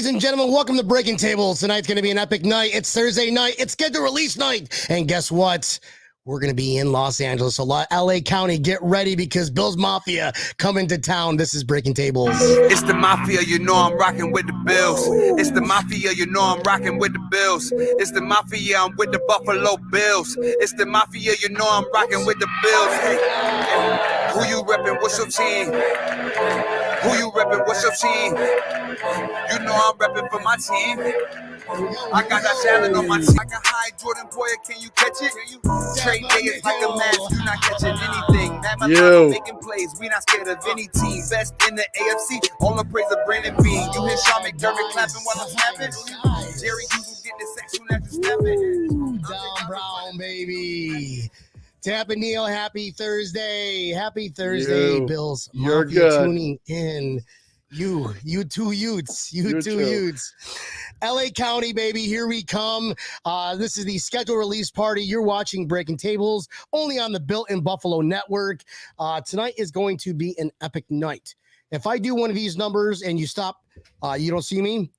Ladies and gentlemen, welcome to Breaking Tables. Tonight's going to be an epic night. It's Thursday night. It's scheduled release night. And guess what? We're going to be in Los Angeles, LA County. Get ready because Bills Mafia coming to town. This is Breaking Tables. It's the Mafia, you know I'm rocking with the Bills. It's the Mafia, you know I'm rocking with the Bills. It's the Mafia, I'm with the Buffalo Bills. It's the Mafia, you know I'm rocking with the Bills. Hey, who you reppin'? What's your team? Who you reppin'? What's your team? You know I'm reppin' for my team. I got that talent on my team. Like a high Jordan Boyer, can you catch it? Trade day is like a match, you not catching anything. Mad my mama making plays, we not scared of any team. Best in the AFC, all the praise of Brandon Bean. You hear Sean McDermott clapping while I'm snapping? Jerry Hughes will get the sex soon as you snap it. Down Brown, baby. Tampa Neal, happy Thursday. Happy Thursday, Bills Mafia tuning in. You two Utes. LA County, baby, here we come. This is the schedule release party. You're watching Breaking Tables only on the Built in Buffalo Network. Tonight is going to be an epic night. If I do one of these numbers and you stop, you don't see me,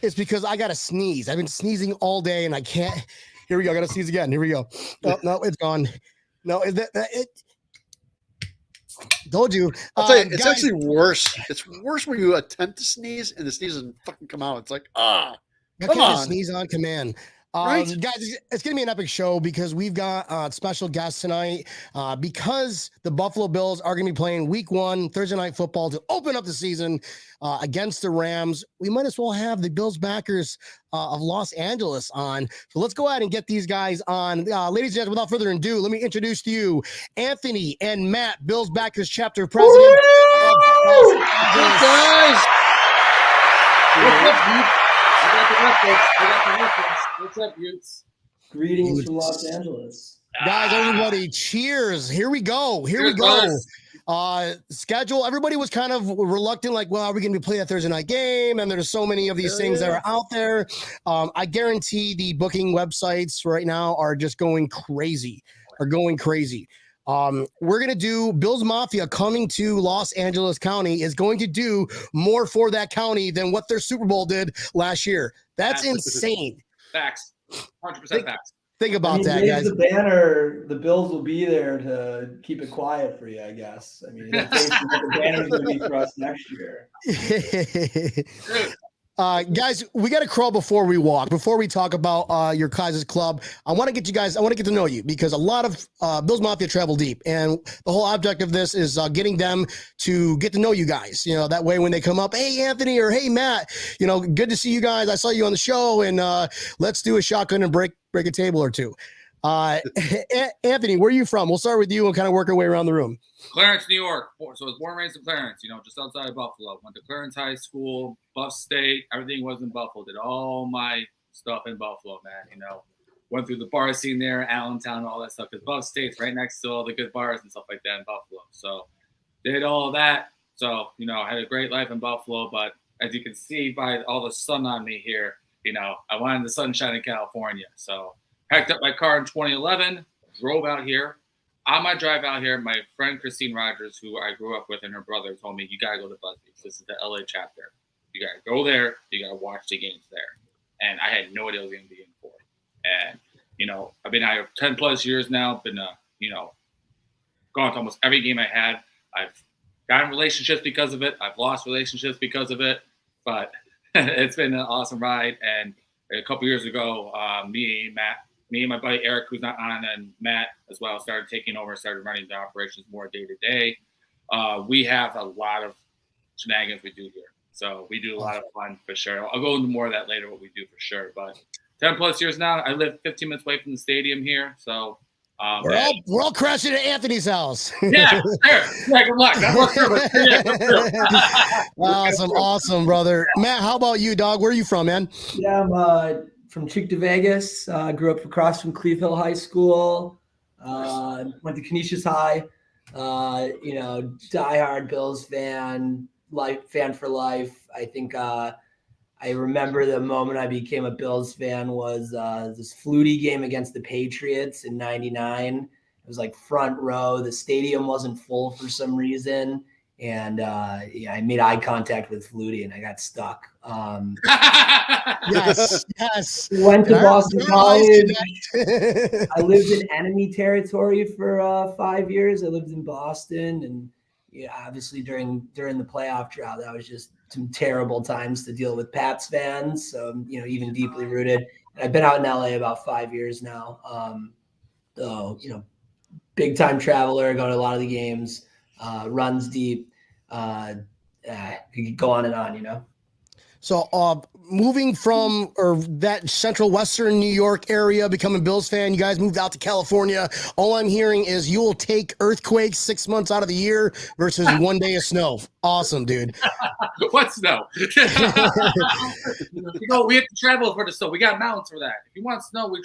it's because I got to sneeze. I've been sneezing all day and I can't. Here we go. I got to sneeze again. Here we go. No, it's gone. No, it told you. I'll tell you, it's guys, actually worse. It's worse when you attempt to sneeze and the sneeze doesn't fucking come out. It's like, come on. Sneeze on command. Right? Guys, it's going to be an epic show because we've got special guests tonight. Because the Buffalo Bills are going to be playing week 1 Thursday Night Football to open up the season against the Rams, we might as well have the Bills backers of Los Angeles on. So let's go ahead and get these guys on. Ladies and gentlemen, without further ado, let me introduce to you Anthony and Matt, Bills backers chapter president. Guys. What's up, Utes? Greetings from Los Angeles. Guys, everybody, cheers. Here we go. Schedule. Everybody was kind of reluctant, like, well, are we going to play that Thursday night game? And there's so many of these things that are out there. I guarantee the booking websites right now are just going crazy. We're going to do Bills Mafia coming to Los Angeles County is going to do more for that county than what their Super Bowl did last year. That's insane. Facts. 100% facts. Think about that, guys. The banner, the Bills will be there to keep it quiet for you, I guess. I mean, the banner's going to be for us next year. Guys, we got to crawl before we walk. Before we talk about your guys' club, I want to get to know you because a lot of Bills Mafia travel deep. And the whole object of this is getting them to get to know you guys. You know, that way when they come up, hey, Anthony, or hey, Matt, you know, good to see you guys. I saw you on the show and let's do a shotgun and break a table or two. Anthony, where are you from? We'll start with you and kind of work our way around the room. Clarence, New York. So I was born and raised in Clarence, just outside of Buffalo. Went to Clarence High School, Buff State. Everything was in Buffalo. Did all my stuff in Buffalo, man. Went through the bar scene there, Allentown, all that stuff. Because Buff State's right next to all the good bars and stuff like that in Buffalo. So did all of that. So, I had a great life in Buffalo. But as you can see by all the sun on me here, I wanted the sunshine in California. So packed up my car in 2011, drove out here. On my drive out here, my friend Christine Rogers, who I grew up with, and her brother told me, you got to go to Busby's. This is the LA chapter. You got to go there. You got to watch the games there. And I had no idea what I was going to be in for. And, I've been out here 10 plus years now, been, gone to almost every game I had. I've gotten relationships because of it. I've lost relationships because of it. But it's been an awesome ride. And a couple years ago, me and my buddy Eric, who's not on, and Matt as well, started taking over, started running the operations more day to day. We have a lot of shenanigans we do here. So we do a lot of fun for sure. I'll go into more of that later, what we do for sure. But 10 plus years now, I live 15 minutes away from the stadium here. So we're all crashing at Anthony's house. Yeah, sure. Yeah, good luck. Awesome, brother. Matt, how about you, dog? Where are you from, man? Yeah, I'm from Chick Vegas. Grew up across from Cleveland High School. Went to Canisius High. Diehard Bills fan for life. I think I remember the moment I became a Bills fan was this Flutie game against the Patriots in '99. It was like front row. The stadium wasn't full for some reason. And yeah, I made eye contact with Flutie and I got stuck. Yes. Went to Boston College. I I lived in enemy territory for 5 years. I lived in Boston, and yeah, obviously during the playoff drought, that was just some terrible times to deal with Pats fans. So even deeply rooted. And I've been out in LA about 5 years now. So big time traveler, go to a lot of the games, runs deep. You could go on and on. So, moving from that central western New York area, becoming Bills fan, you guys moved out to California. All I'm hearing is you will take earthquakes 6 months out of the year versus one day of snow. Awesome, dude. What snow? We have to travel for the snow. We got mountains for that. If you want snow, we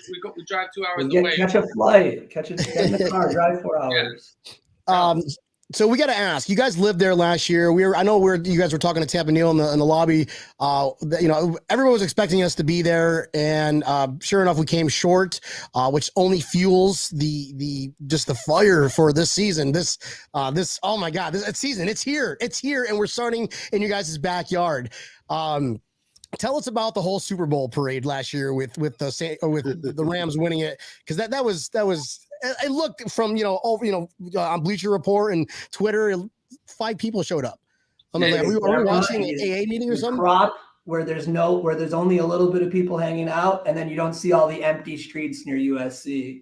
drive 2 hours away. Catch a flight, get in the car, drive 4 hours. Yeah. So we got to ask. You guys lived there last year. You guys were talking to Tampa Neal in the lobby. Everyone was expecting us to be there, and sure enough, we came short, which only fuels the fire for this season. This oh my God, this season it's here, and we're starting in you guys' backyard. Tell us about the whole Super Bowl parade last year with the Rams winning it, because that was. It looked from on Bleacher Report and Twitter, 5 people showed up. I mean, are we watching an AA meeting or something? Crop where there's only a little bit of people hanging out, and then you don't see all the empty streets near USC.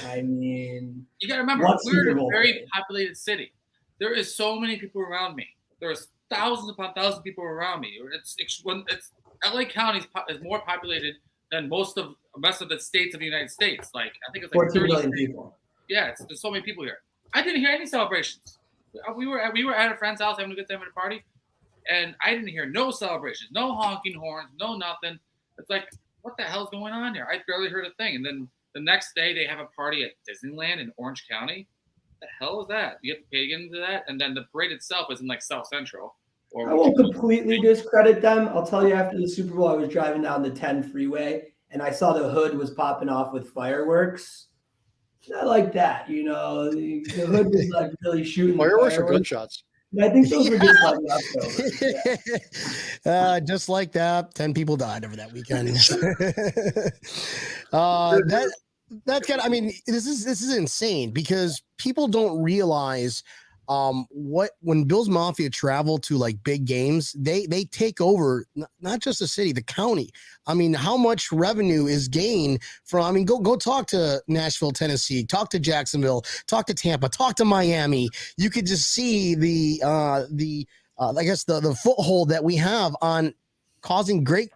I mean, you gotta remember, we're in a very populated city. There is so many people around me. There's thousands upon thousands of people around me. It's LA County is more populated than most of the rest of the states of the United States. Like, I think it's like 14 million people. Yeah, there's so many people here. I didn't hear any celebrations. We were at a friend's house having a good time at a party, and I didn't hear no celebrations, no honking horns, no nothing. It's like, what the hell's going on here? I barely heard a thing. And then the next day they have a party at Disneyland in Orange County. What the hell is that? You have to pay to get into that? And then the parade itself is in like South Central. I won't completely discredit them. I'll tell you, after the Super Bowl, I was driving down the 10 freeway and I saw the hood was popping off with fireworks. I like that, the hood was like really shooting fireworks or gunshots. I think those were just like leftovers. Just like that, 10 people died over that weekend. That's kind of, I mean, this is insane because people don't realize when Bills Mafia travel to like big games, they take over not just the city, the county. I mean, how much revenue is gained from? I mean, go talk to Nashville, Tennessee, talk to Jacksonville, talk to Tampa, talk to Miami. You could just see the foothold that we have on causing great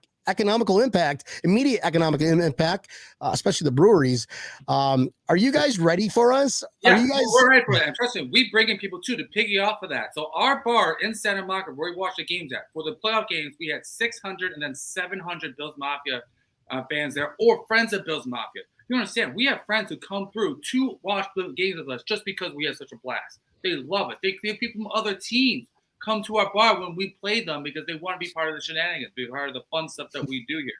immediate economic impact, especially the breweries. Are you guys ready for us? Yeah, we're ready for that. And trust me, we bring in people too to piggy off of that. So our bar in Santa Monica, where we watch the games at, for the playoff games, we had 600 and then 700 Bills Mafia fans there, or friends of Bills Mafia. You understand? We have friends who come through to watch the games with us just because we have such a blast. They love it. They have people from other teams come to our bar when we play them because they want to be part of the shenanigans, be part of the fun stuff that we do here,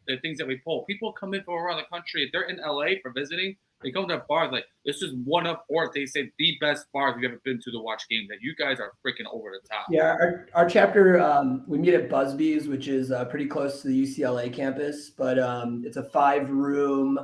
the things that we pull. People come in from around the country. If they're in LA for visiting, they come to our bars like, this is one of, or they say the best bars we've ever been to watch games, that you guys are freaking over the top. Yeah, our chapter, we meet at Busby's, which is pretty close to the UCLA campus, but it's a 5-room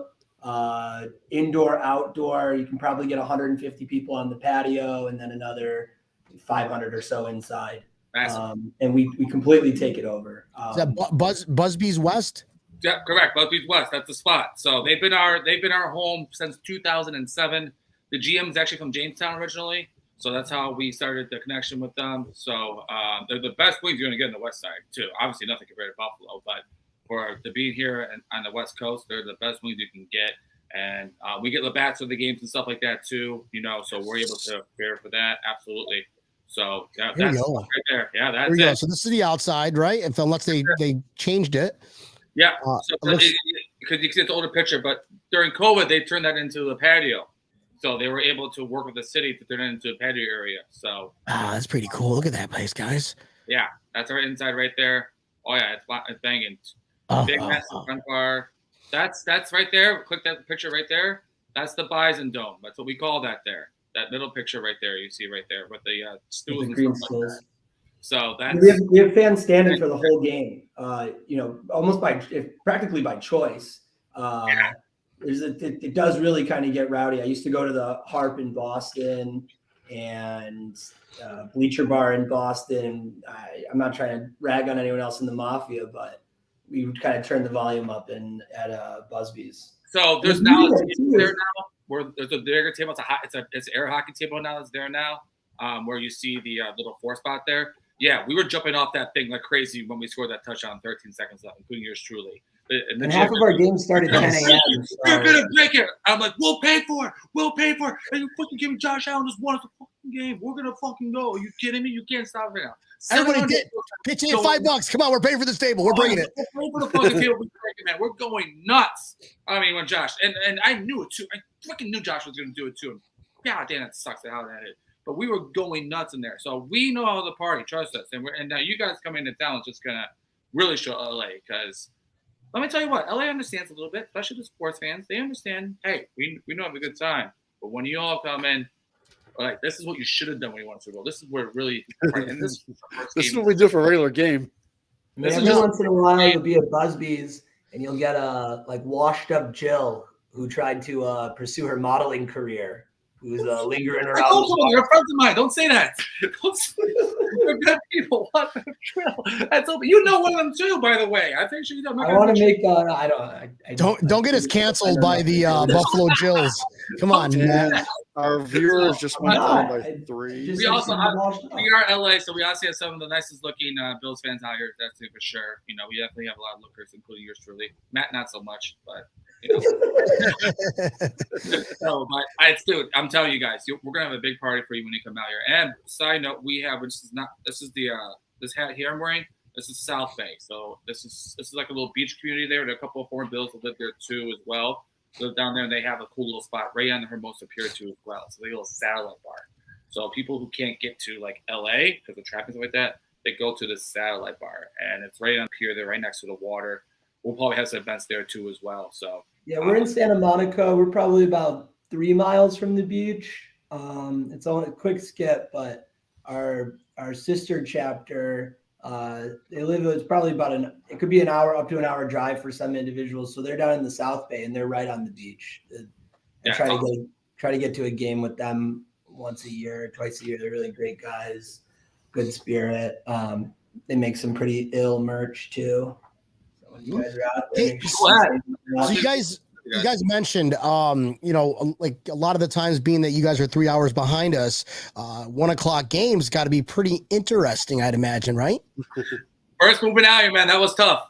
indoor, outdoor. You can probably get 150 people on the patio and then another 500 or so inside. And we completely take it over. Is that Busby's West? Yeah, correct. Busby's West. That's the spot. So they've been our home since 2007. The GM is actually from Jamestown originally, so that's how we started the connection with them. So they're the best wings you're going to get on the West Side too. Obviously, nothing compared to Buffalo, but for to be here on the West Coast, they're the best wings you can get. And we get Labatt's for the games and stuff like that too. So we're able to prepare for that. Absolutely. So yeah, that's right there. Yeah, that's it. So this is the outside, right? Unless they changed it. Yeah, because you see it's an older picture, but during COVID they turned that into a patio, so they were able to work with the city to turn it into a patio area. So that's pretty cool. Look at that place, guys. Yeah, that's our inside right there. Oh yeah, it's banging. Big massive front bar. That's right there. Click that picture right there. That's the Bison Dome. That's what we call that there. That middle picture right there, you see right there with the stools The and green stuff like stools. that. So that's We have fans standing for the whole game. Almost practically by choice. It does really kind of get rowdy. I used to go to the Harp in Boston and Bleacher Bar in Boston. I'm not trying to rag on anyone else in the Mafia, but we would kind of turn the volume up at Busby's. So there's now a table there now where there's a bigger table. It's an air hockey table now that's there now, where you see the little 4 spot there. Yeah, we were jumping off that thing like crazy when we scored that touchdown 13 seconds left, including yours truly. And half of our games started 10 a.m. You're gonna break it. I'm like, we'll pay for it. We'll pay for it. And you fucking give me Josh Allen just won us a fucking game. We're gonna fucking go. Are you kidding me? You can't stop it now. Everybody did. Pitch in $5. Come on, we're paying for this table. We're bringing it. We're paying for the fucking table. Man, we're going nuts. I mean, when Josh and I knew it too. I fucking knew Josh was gonna do it too. And God damn, it sucks how that is. But we were going nuts in there. So we know how to party. Trust us. And now you guys coming into town is just gonna really show LA, because let me tell you what, LA understands a little bit, especially the sports fans. They understand, hey, we know have a good time. But when you all come in, like, this is what you should have done when you won a Super Bowl. This is where it really and this is what we do for a regular game. Every once in a while you'll be at Busby's and you'll get a washed up Jill who tried to pursue her modeling career, who's lingering around. You're friends of mine. Don't say that. They're good people. What the hell? That's open. You know one of them too, by the way. I think you know. I want to make. Don't get us canceled by the Buffalo Jills. Come on, man. Our viewers just went down by 3. We are LA, so we also have some of the nicest looking Bills fans out here. That's for sure. You know, we definitely have a lot of lookers, including yours truly. Matt, not so much, but. So, but dude, I'm telling you guys, we're gonna have a big party for you when you come out here. And side note, we have, which is not, this is the this hat here I'm wearing. This is South Bay, so this is like a little beach community there. There are a couple of foreign Bills that live there too as well. So down there, and they have a cool little spot right on the Hermosa Pier too as well. So they have a little satellite bar. So people who can't get to like LA because of traffic and stuff like that, they go to this satellite bar, and it's right on the pier there, right next to the water. We'll probably have some events there too as well. So. Yeah, we're in Santa Monica. We're probably about 3 miles from the beach. It's only a quick skip, but our sister chapter, it's probably it could be an hour, up to an hour drive for some individuals. So they're down in the South Bay and they're right on the beach. I try to get to a game with them once a year, twice a year. They're really great guys, good spirit. They make some pretty ill merch too. You guys are out there. So you guys mentioned, like a lot of the times being that you guys are 3 hours behind us, 1 o'clock games got to be pretty interesting, I'd imagine, right? First moving out here, man, that was tough.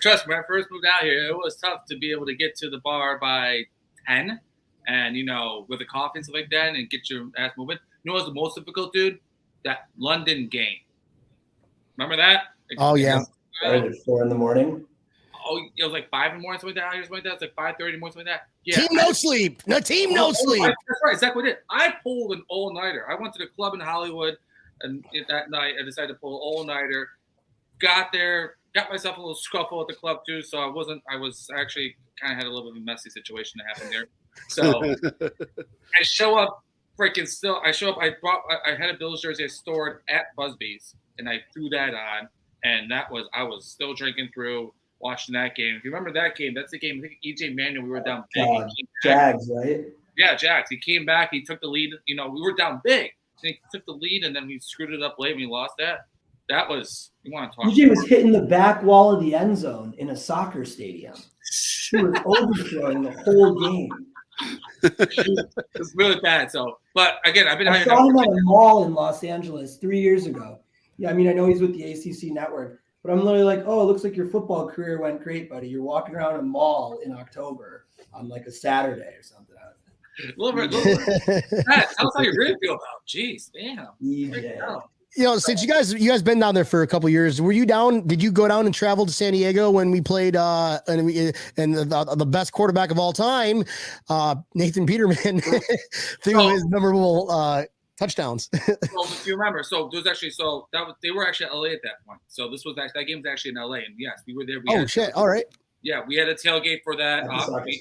Trust me, when I first moved out here, it was tough to be able to get to the bar by 10 and, with the coffee and stuff like that and get your ass moving. You know what was the most difficult, dude? That London game. Remember that? Oh, yeah. Right at 4 a.m. Oh, it was like 5 in the morning, something like that. Something like that. It's like 5:30 in the morning, something like that. Yeah. Team no sleep. No team, no sleep. That's right. Exactly what it. I pulled an all-nighter. I went to the club in Hollywood, and that night I decided to pull an all-nighter. Got there, got myself a little scuffle at the club too. So I was actually kind of had a little bit of a messy situation that happened there. So I show up, I had a Bills jersey I stored at Busby's, and I threw that on, and I was still drinking through. Watching that game. If you remember that game, that's the game. I think EJ Manuel, we were down big. Jags, right? Yeah, Jags. He came back. He took the lead. We were down big. He took the lead, and then we screwed it up late and we lost that. That was, you want to talk EJ was hitting the back wall of the end zone in a soccer stadium. He was overthrowing the whole game. It's really bad. So, but again, I saw him at a mall in Los Angeles 3 years ago. Yeah, I mean, I know he's with the ACC network. But I'm literally like, oh, it looks like your football career went great, buddy. You're walking around a mall in October on like a Saturday or something. That's how you really feel about. Jeez, damn. Since you guys been down there for a couple of years, were you down? Did you go down and travel to San Diego when we played? And the best quarterback of all time, Nathan Peterman, threw his memorable. Touchdowns. Well, if you remember, they were actually at LA at that point. So that game was actually in LA, and yes, we were there. All right. Yeah, we had a tailgate for that. Tailgate.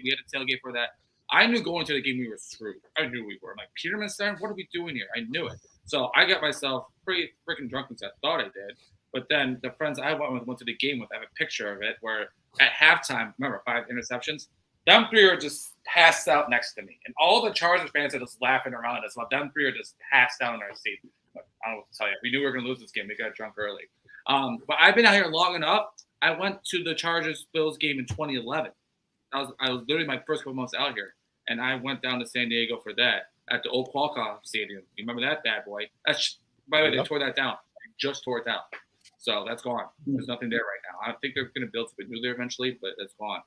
We had a tailgate for that. I knew going to the game we were screwed. I knew we were. I'm like, Peterman Center, what are we doing here? I knew it. So I got myself pretty freaking drunk since I thought I did. But then the friends I went to the game with, I have a picture of it where at halftime, remember, 5 interceptions? Them 3 are just passed out next to me. And all the Chargers fans are just laughing around us while them 3 are just passed out in our seat. But I don't know what to tell you. We knew we were going to lose this game. We got drunk early. But I've been out here long enough. I went to the Chargers-Bills game in 2011. I was literally my first couple months out here. And I went down to San Diego for that at the old Qualcomm Stadium. You remember that bad boy? By the way, they tore that down. They just tore it down. So that's gone. There's nothing there right now. I think they're going to build something new there eventually, but it's gone.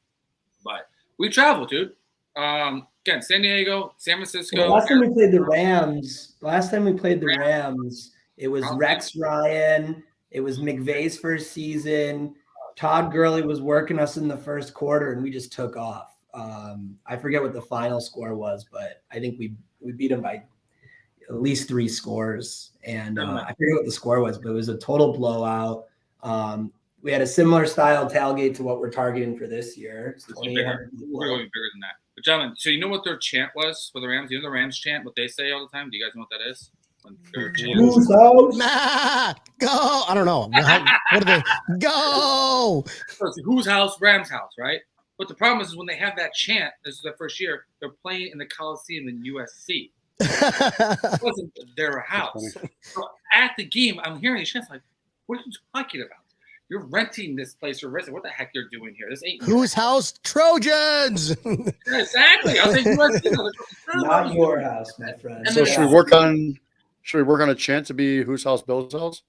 But we travel, dude. Again, San Diego, San Francisco. Well, last time we played the Rams, it was Rex Ryan. It was McVay's first season. Todd Gurley was working us in the first quarter, and we just took off. I forget what the final score was, but I think we beat him by at least 3 scores. And I forget what the score was, but it was a total blowout. We had a similar style tailgate to what we're targeting for this year. We're going bigger than that. But gentlemen, so you know what their chant was for the Rams? You know the Rams chant, what they say all the time? Do you guys know what that is? Nah, go. I don't know. What are they? Go. So it's whose house? Rams house, right? But the problem is when they have that chant, this is their first year, they're playing in the Coliseum in USC. It wasn't their house. So at the game, I'm hearing these chants like, what are you talking about? You're renting this place for resident. What the heck you're doing here? This ain't whose house? Trojans. Yeah, exactly. I was like, USC. Not your house, my friend. So should we work on a chant to be whose house? Bill's house?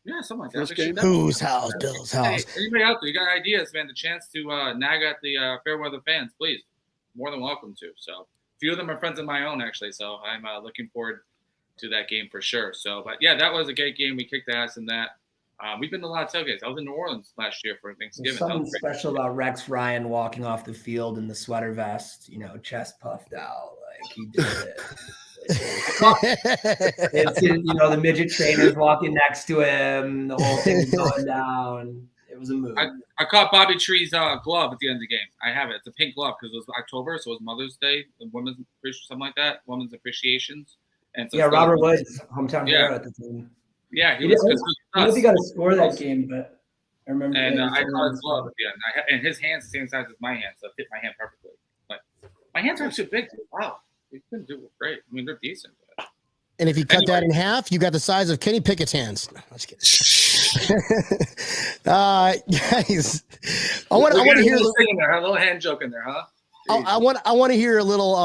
Yeah, something like that. Whose house? Bill's house. Hey, anybody out there, you got ideas, man? The chance to nag at the Fairweather fans, please. More than welcome to. So a few of them are friends of my own, actually. So I'm looking forward to that game for sure. So, but yeah, that was a great game. We kicked ass in that. We've been to a lot of tailgates. I was in New Orleans last year for Thanksgiving. There's something special about Rex Ryan walking off the field in the sweater vest, chest puffed out. Like he did it. It's the midget trainers walking next to him. The whole thing's going down. It was a move. I caught Bobby Tree's glove at the end of the game. I have it. It's a pink glove because it was October, so it was Mother's Day, Women's something like that, Women's Appreciations. And so Robert Woods, hometown hero at the time. Yeah, I don't know if he got to score that game, but I remember. And I caught his glove at the end. And his hand's the same size as my hand, so it fit my hand perfectly. But my hands aren't too big. Wow, they couldn't do it great. I mean, they're decent. But... And if you cut that in half, you got the size of Kenny Pickett's hands. No, I'm just kidding. Guys, I want to hear a little hand joke in there, huh? I want to hear a little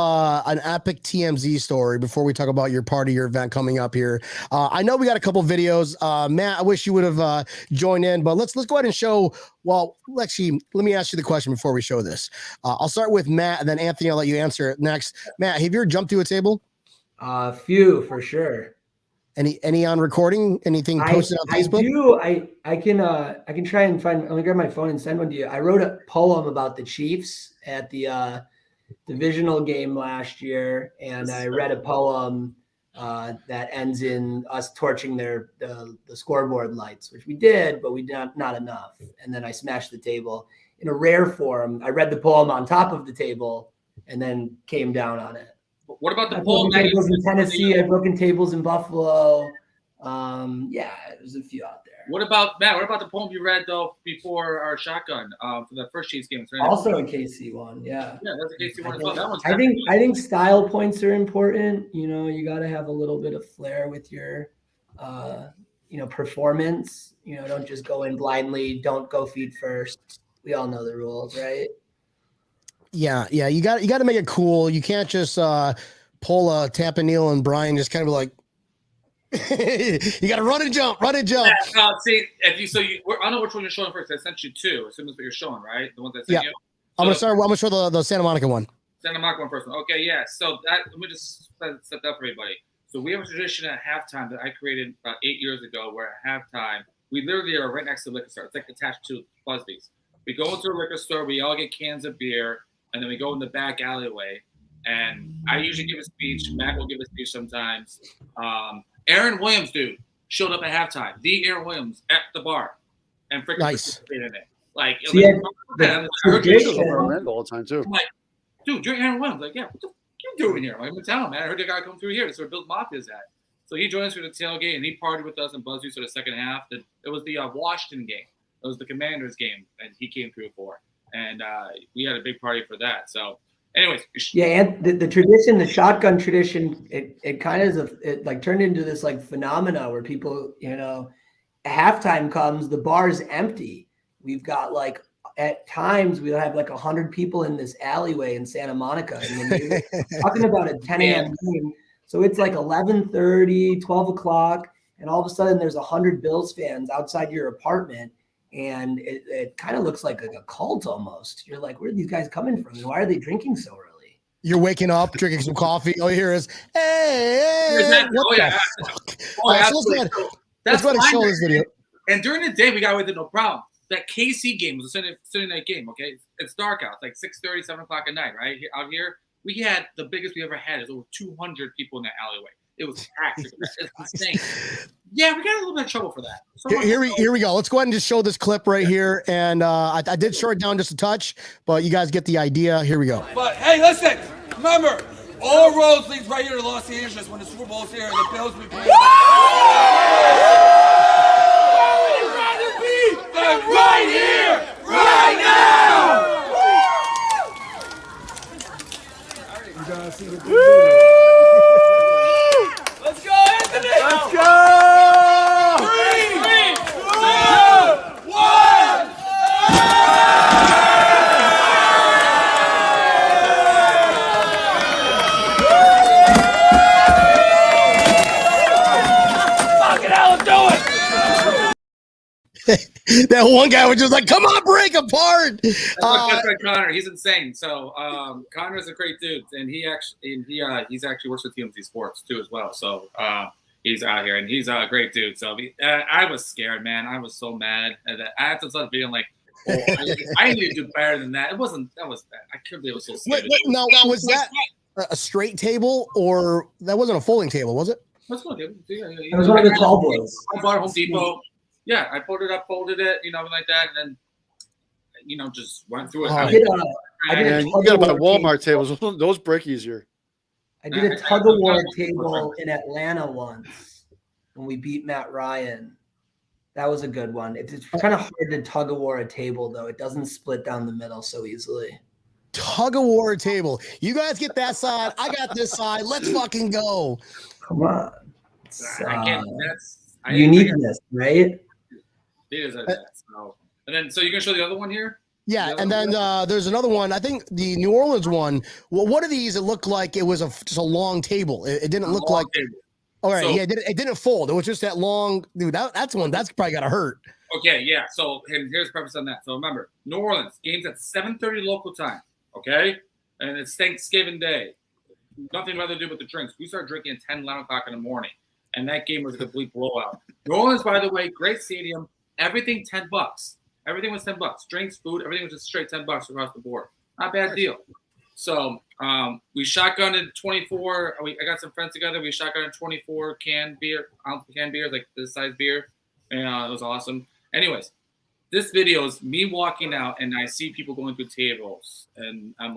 an epic TMZ story before we talk about your party, your event coming up here. I know we got a couple videos. Matt, I wish you would have joined in, but let's go ahead and show. Well, actually, let me ask you the question before we show this. I'll start with Matt, and then Anthony, I'll let you answer it next. Matt, have you ever jumped to a table? Few for sure. Any on recording? Anything posted on Facebook? I can try and find. Let me grab my phone and send one to you. I wrote a poem about the Chiefs at the divisional game last year, and I read a poem that ends in us torching the scoreboard lights, which we did, but we did not enough. And then I smashed the table in a rare form. I read the poem on top of the table, and then came down on it. What about the poem? Tables in Tennessee. I've broken tables in Buffalo. There's a few out there. What about Matt? What about the poem you read though before our shotgun for the first Chiefs game? Also a KC one, yeah. Yeah, that's a KC one as well. That one's I think style points are important. You got to have a little bit of flair with your, performance. Don't just go in blindly. Don't go feet first. We all know the rules, right? Yeah. You got to make it cool. You can't just pull a Tapanil and Brian just kind of like you got to run and jump. Yeah, see, I don't know which one you're showing first. I sent you 2. Assume that's what you're showing, right? The ones I sent you. I'm gonna show the Santa Monica one. Santa Monica one first. Okay, yeah. So let me just set that up for everybody. So we have a tradition at halftime that I created about 8 years ago, where at halftime we literally are right next to the liquor store. It's like attached to Busby's. We go into a liquor store. We all get cans of beer. And then we go in the back alleyway, and I usually give a speech. Matt will give a speech sometimes. Aaron Williams, dude, showed up at halftime. The Aaron Williams at the bar, and freaking nice. In it. Like, I heard you all the time too. I'm like, dude, you're Aaron Williams. Like, yeah, what the fuck you doing here? I'm like, tell him, man. I heard the guy come through here. That's where Bill's Mafia's at. So he joined us for the tailgate, and he partied with us in Buzzview for the second half. It was the Washington game. It was the Commanders game, and he came through for. And we had a big party for that. So, anyways. Yeah, and the tradition, the shotgun tradition, it kind of it turned into this like phenomena where people, halftime comes, the bar is empty. We've got like at times we'll have like 100 people in this alleyway in Santa Monica, and then you're talking about a 10 a.m. game. So it's like 11:30, 12 o'clock, and all of a sudden there's 100 Bills fans outside your apartment, and it kind of looks like a cult almost. You're like, where are these guys coming from? And why are they drinking so early? You're waking up, drinking some coffee. All you hear is, hey, what the fuck? Let's go ahead and show this video. And during the day, we got away with no problem. That KC game was a Sunday night game, okay? It's dark out. It's like 6:30, 7 o'clock at night, right? Out here, we had the biggest we ever had. It was over 200 people in that alleyway. It was packed. It's insane. Yeah, we got a little bit of trouble for that. Here we go. Let's go ahead and just show this clip right here. And I did short it down just a touch, but you guys get the idea. Here we go. But hey, listen, remember, all roads leads right here to Los Angeles when the Super Bowl's here and the Bills be playing. Right here, right now! Let's go, Anthony! Let's go! 3, 2, 1! Fucking hell, do it! That one guy was just like, come on, break apart. That's my friend Connor. He's insane. So Connor's a great dude, and he's actually works with TMZ Sports too as well. So he's out here, and he's a great dude. So I was scared, man. I was so mad that I had to start feeling like, oh, I need to do better than that. That was bad. I couldn't believe it was so scared. Now, was that a straight table, or that wasn't a folding table, was it? What's going on? It was one of the tall boys. I bought Home Depot. Yeah, I pulled it up, folded it, like that, and then, just went through it. I did you got to buy Walmart tables. Those break easier. I did a tug of war table in Atlanta once when we beat Matt Ryan. That was a good one. It's kind of hard to tug of war a table, though. It doesn't split down the middle so easily. Tug of war table. You guys get that side. I got this side. Let's fucking go. Come on. That's uniqueness, right? It is like that. So you're gonna show the other one here? Yeah, and then there's another one. I think the New Orleans one. Well, one of these, it looked like it was just a long table. It didn't look like. Table. All right, So, yeah, it didn't fold. It was just that long, dude. That's one that's probably gotta hurt. Okay, yeah. So here's the preface on that. So remember, New Orleans games at 7:30 local time. Okay, and it's Thanksgiving Day. Nothing rather to do with the drinks. We start drinking at 10, 11 o'clock in the morning, and that game was a complete blowout. New Orleans, by the way, great stadium. Everything $10. Everything was $10. Drinks, food, everything was just straight $10 across the board. Not a bad deal. So we shotgunned 24. I got some friends together. We shotgunned 24 ounce canned beers, like this size beer, and it was awesome. Anyways, this video is me walking out, and I see people going through tables, and I'm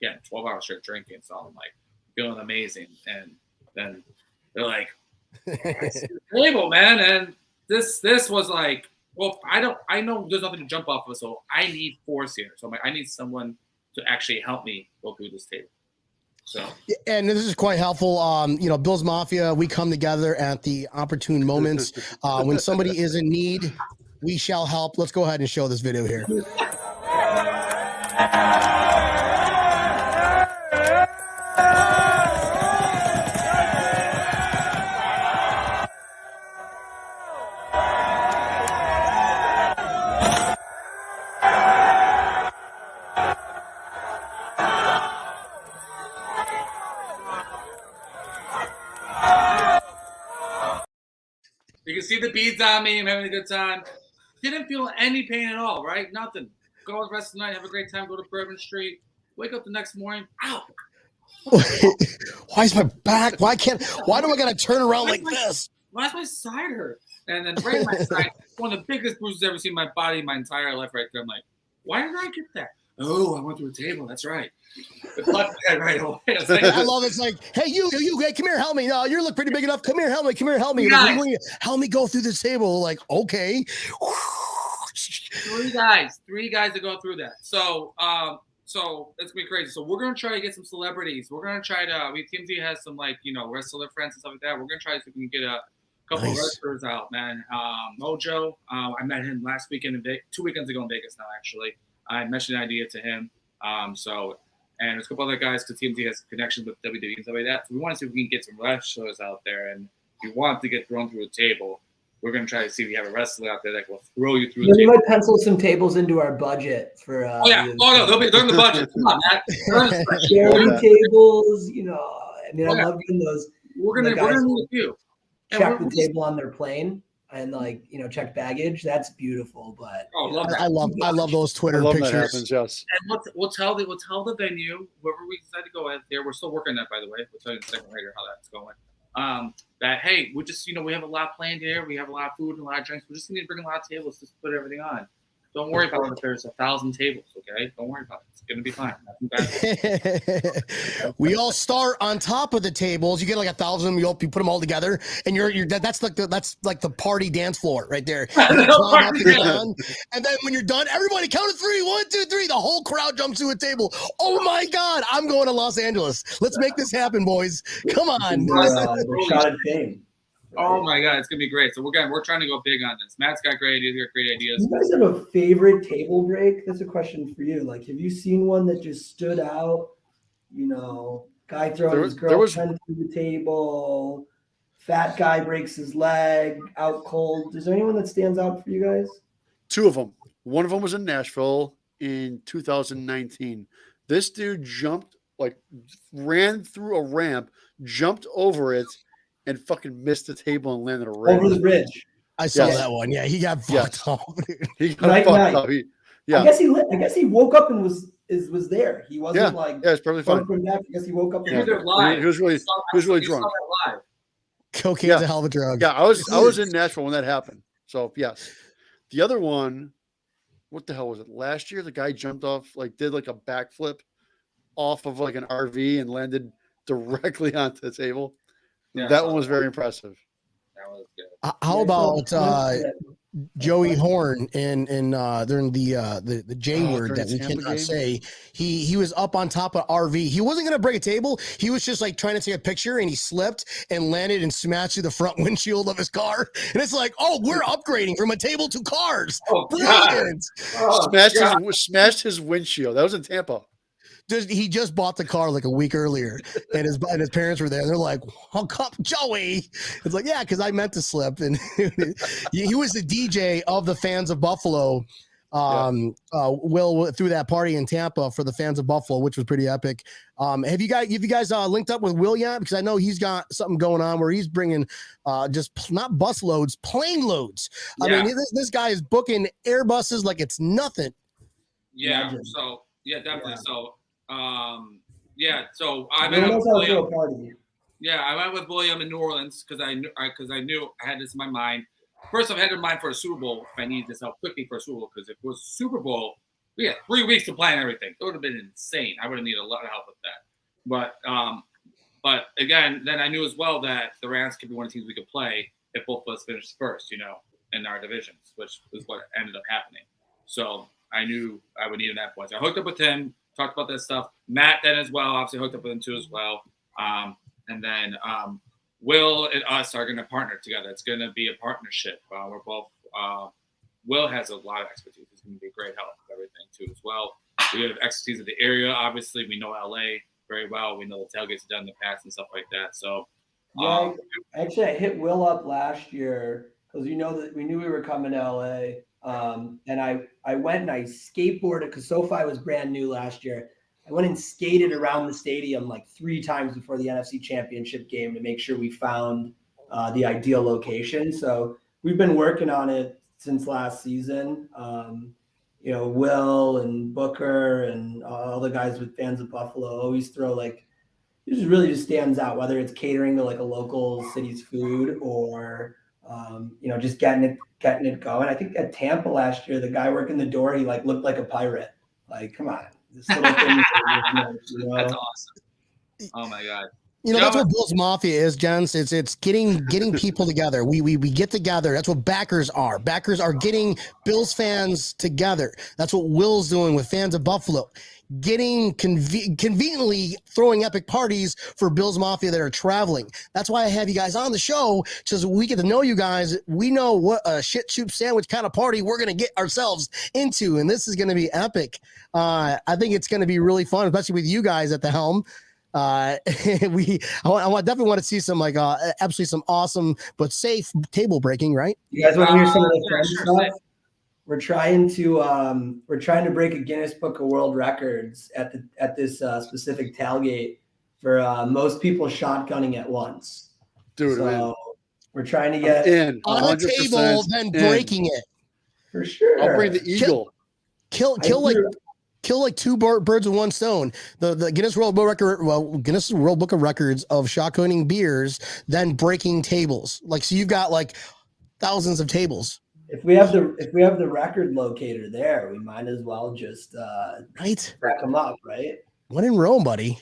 getting 12 hours straight drinking, so I'm like feeling amazing. And then they're like, table, man, and this was like, well, I know there's nothing to jump off of, so I need force here. So I'm like, I need someone to actually help me go through this table. So, and this is quite helpful. Bill's Mafia, we come together at the opportune moments. When somebody is in need, we shall help. Let's go ahead and show this video here. you can see the beads on me. I'm having a good time. Didn't feel any pain at all, right? Nothing. Go rest the night, have a great time, go to Bourbon Street. Wake up the next morning. Ow! Why is my back? Why do I gotta turn around like this? Why does my side hurt? And then right in my side, one of the biggest bruises I've ever seen in my body my entire life right there. I'm like, why did I get that? Oh, I went through a table. That's right. Right away. I love it. It's like, hey, you, hey, come here, help me. No, you look pretty big enough. Come here, help me. Like, help me go through this table. Like, okay. Three guys to go through that. So it's gonna be crazy. So we're gonna try to get some celebrities. We're gonna try to. TMZ has some wrestler friends and stuff like that. We're gonna try to see if we can get a couple of wrestlers out, man. Mojo, I met him last weekend 2 weekends ago in Vegas. Now actually, I mentioned the idea to him. And there's a couple other guys because TMZ has connections with WWE and stuff like that. So we want to see if we can get some wrestlers out there. And if you want to get thrown through a table, we're going to try to see if we have a wrestler out there that will throw you through the table. We might pencil some tables into our budget for. No, they're in the budget. Come on, Matt. Charity tables, I love doing those. We're gonna need a few. Check the table on their plane and check baggage. That's beautiful. But I love those Twitter pictures. That happens, yes. And we'll tell the venue wherever we decide to go at there. We're still working that, by the way. We'll tell you in a second later how that's going. That hey, we just we have a lot planned here. We have a lot of food and a lot of drinks. We just need to bring a lot of tables to put everything on. Don't worry about it if there's 1,000 tables, okay? Don't worry about it. It's gonna be fine. We all start on top of the tables. You get like 1,000. You put them all together, and that's like the party dance floor right there. And then when you're done, everybody count to 3. 1, 2, 3. The whole crowd jumps to a table. Oh my God! I'm going to Los Angeles. Let's make this happen, boys. Come on. Shot at fame. Oh my God, it's gonna be great. So we're trying to go big on this. Matt's got great ideas. You got great ideas. You guys have a favorite table break? That's a question for you. Like, have you seen one that just stood out? Guy throwing his girlfriend through the table. Fat guy breaks his leg out cold. Is there anyone that stands out for you guys? 2 of them. One of them was in Nashville in 2019. This dude ran through a ramp, jumped over it, and fucking missed the table and landed a ring. Over the bridge. I saw that one. Yeah, he got fucked up. He got fucked up. I guess he woke up and was there. He wasn't it's probably fine. I guess he woke up. He was really drunk. Cocaine's a hell of a drug. Yeah, I was in Nashville when that happened. So yes, the other one, what the hell was it? Last year, the guy jumped off, did a backflip off of an RV and landed directly onto the table. Yeah, that one was very impressive. That was good. How about Joey Horn and during the J word that we cannot say? He was up on top of RV. He wasn't gonna break a table. He was just trying to take a picture, and he slipped and landed and smashed through the front windshield of his car. And it's we're upgrading from a table to cars. Oh, brilliant! Smashed his windshield. That was in Tampa. He just bought the car a week earlier, and his parents were there. They're like, "Oh, come, Joey!" It's because I meant to slip. And he was the DJ of the fans of Buffalo. Will threw that party in Tampa for the fans of Buffalo, which was pretty epic. Have you guys linked up with Will yet? Because I know he's got something going on where he's bringing just not bus loads, plane loads. I mean, this guy is booking Airbuses like it's nothing. Yeah. So definitely. Yeah. So. So I met with William. I went with William in New Orleans because I knew I had this in my mind. First, I've had it in mind for a Super Bowl if I needed this help quickly for a Super Bowl, because if it was a Super Bowl, we had 3 weeks to plan everything. It would have been insane. I would have needed a lot of help with that. But again, then I knew as well that the Rams could be one of the teams we could play if both of us finished first, in our divisions, which is what ended up happening. So I knew I would need at that point. So I hooked up with him. Talked about that stuff. Matt then as well, obviously hooked up with him too as well. And then Will and us are going to partner together. It's going to be a partnership. We're both. Will has a lot of expertise. He's going to be a great help with everything too as well. We have expertise in the area. Obviously, we know LA very well. We know the tailgates done in the past and stuff like that. So, actually, I hit Will up last year because that we knew we were coming to LA. And I went and I skateboarded because SoFi was brand new last year. I went and skated around the stadium 3 times before the NFC Championship game to make sure we found the ideal location. So we've been working on it since last season. Will and Booker and all the guys with fans of Buffalo always throw it just stands out, whether it's catering to a local city's food or just getting it going. I think at Tampa last year, the guy working the door, he looked like a pirate. Come on, This little thing That's awesome. Oh my God. That's what Bills Mafia is, gents. It's getting people together. We get together. That's what backers are. Backers are getting Bills fans together. That's what Will's doing with fans of Buffalo. Getting conveniently throwing epic parties for Bills Mafia that are traveling. That's why I have you guys on the show, so we get to know you guys. We know what a shit soup sandwich kind of party we're going to get ourselves into, and this is going to be epic. I think it's going to be really fun, especially with you guys at the helm. I definitely want to see some absolutely some awesome but safe table breaking, right? You guys want to hear some of the fun stuff? We're trying to break a Guinness Book of World Records at this specific tailgate for most people shotgunning at once. Dude, so we're trying to get on a table, then breaking it for sure. I'll bring the eagle. Kill like two birds with one stone. The Guinness World Book of Records of shotgunning beers, then breaking tables. Like, so you've got like thousands of tables. If we have the record locator there, we might as well just crack them up, right? When in Rome, buddy.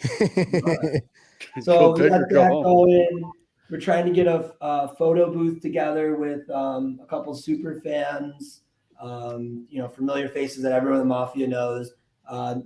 So we got that going. We're trying to get a photo booth together with a couple super fans, familiar faces that everyone in the Mafia knows.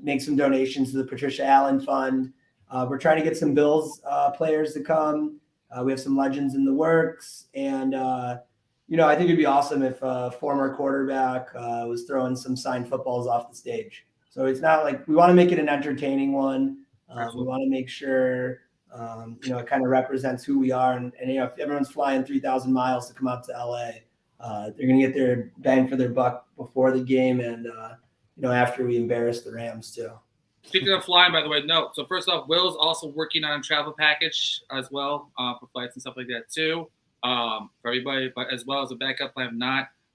Make some donations to the Patricia Allen Fund. We're trying to get some Bills players to come. We have some legends in the works, and I think it'd be awesome if a former quarterback was throwing some signed footballs off the stage. So it's not like we want to make it an entertaining one. We want to make sure it kind of represents who we are, and if everyone's flying 3,000 miles to come out to LA, they're going to get their bang for their buck before the game and after we embarrass the Rams too. Speaking of flying, by the way, no. So first off, Will's also working on a travel package as well for flights and stuff like that too, for everybody. But as well as a backup plan,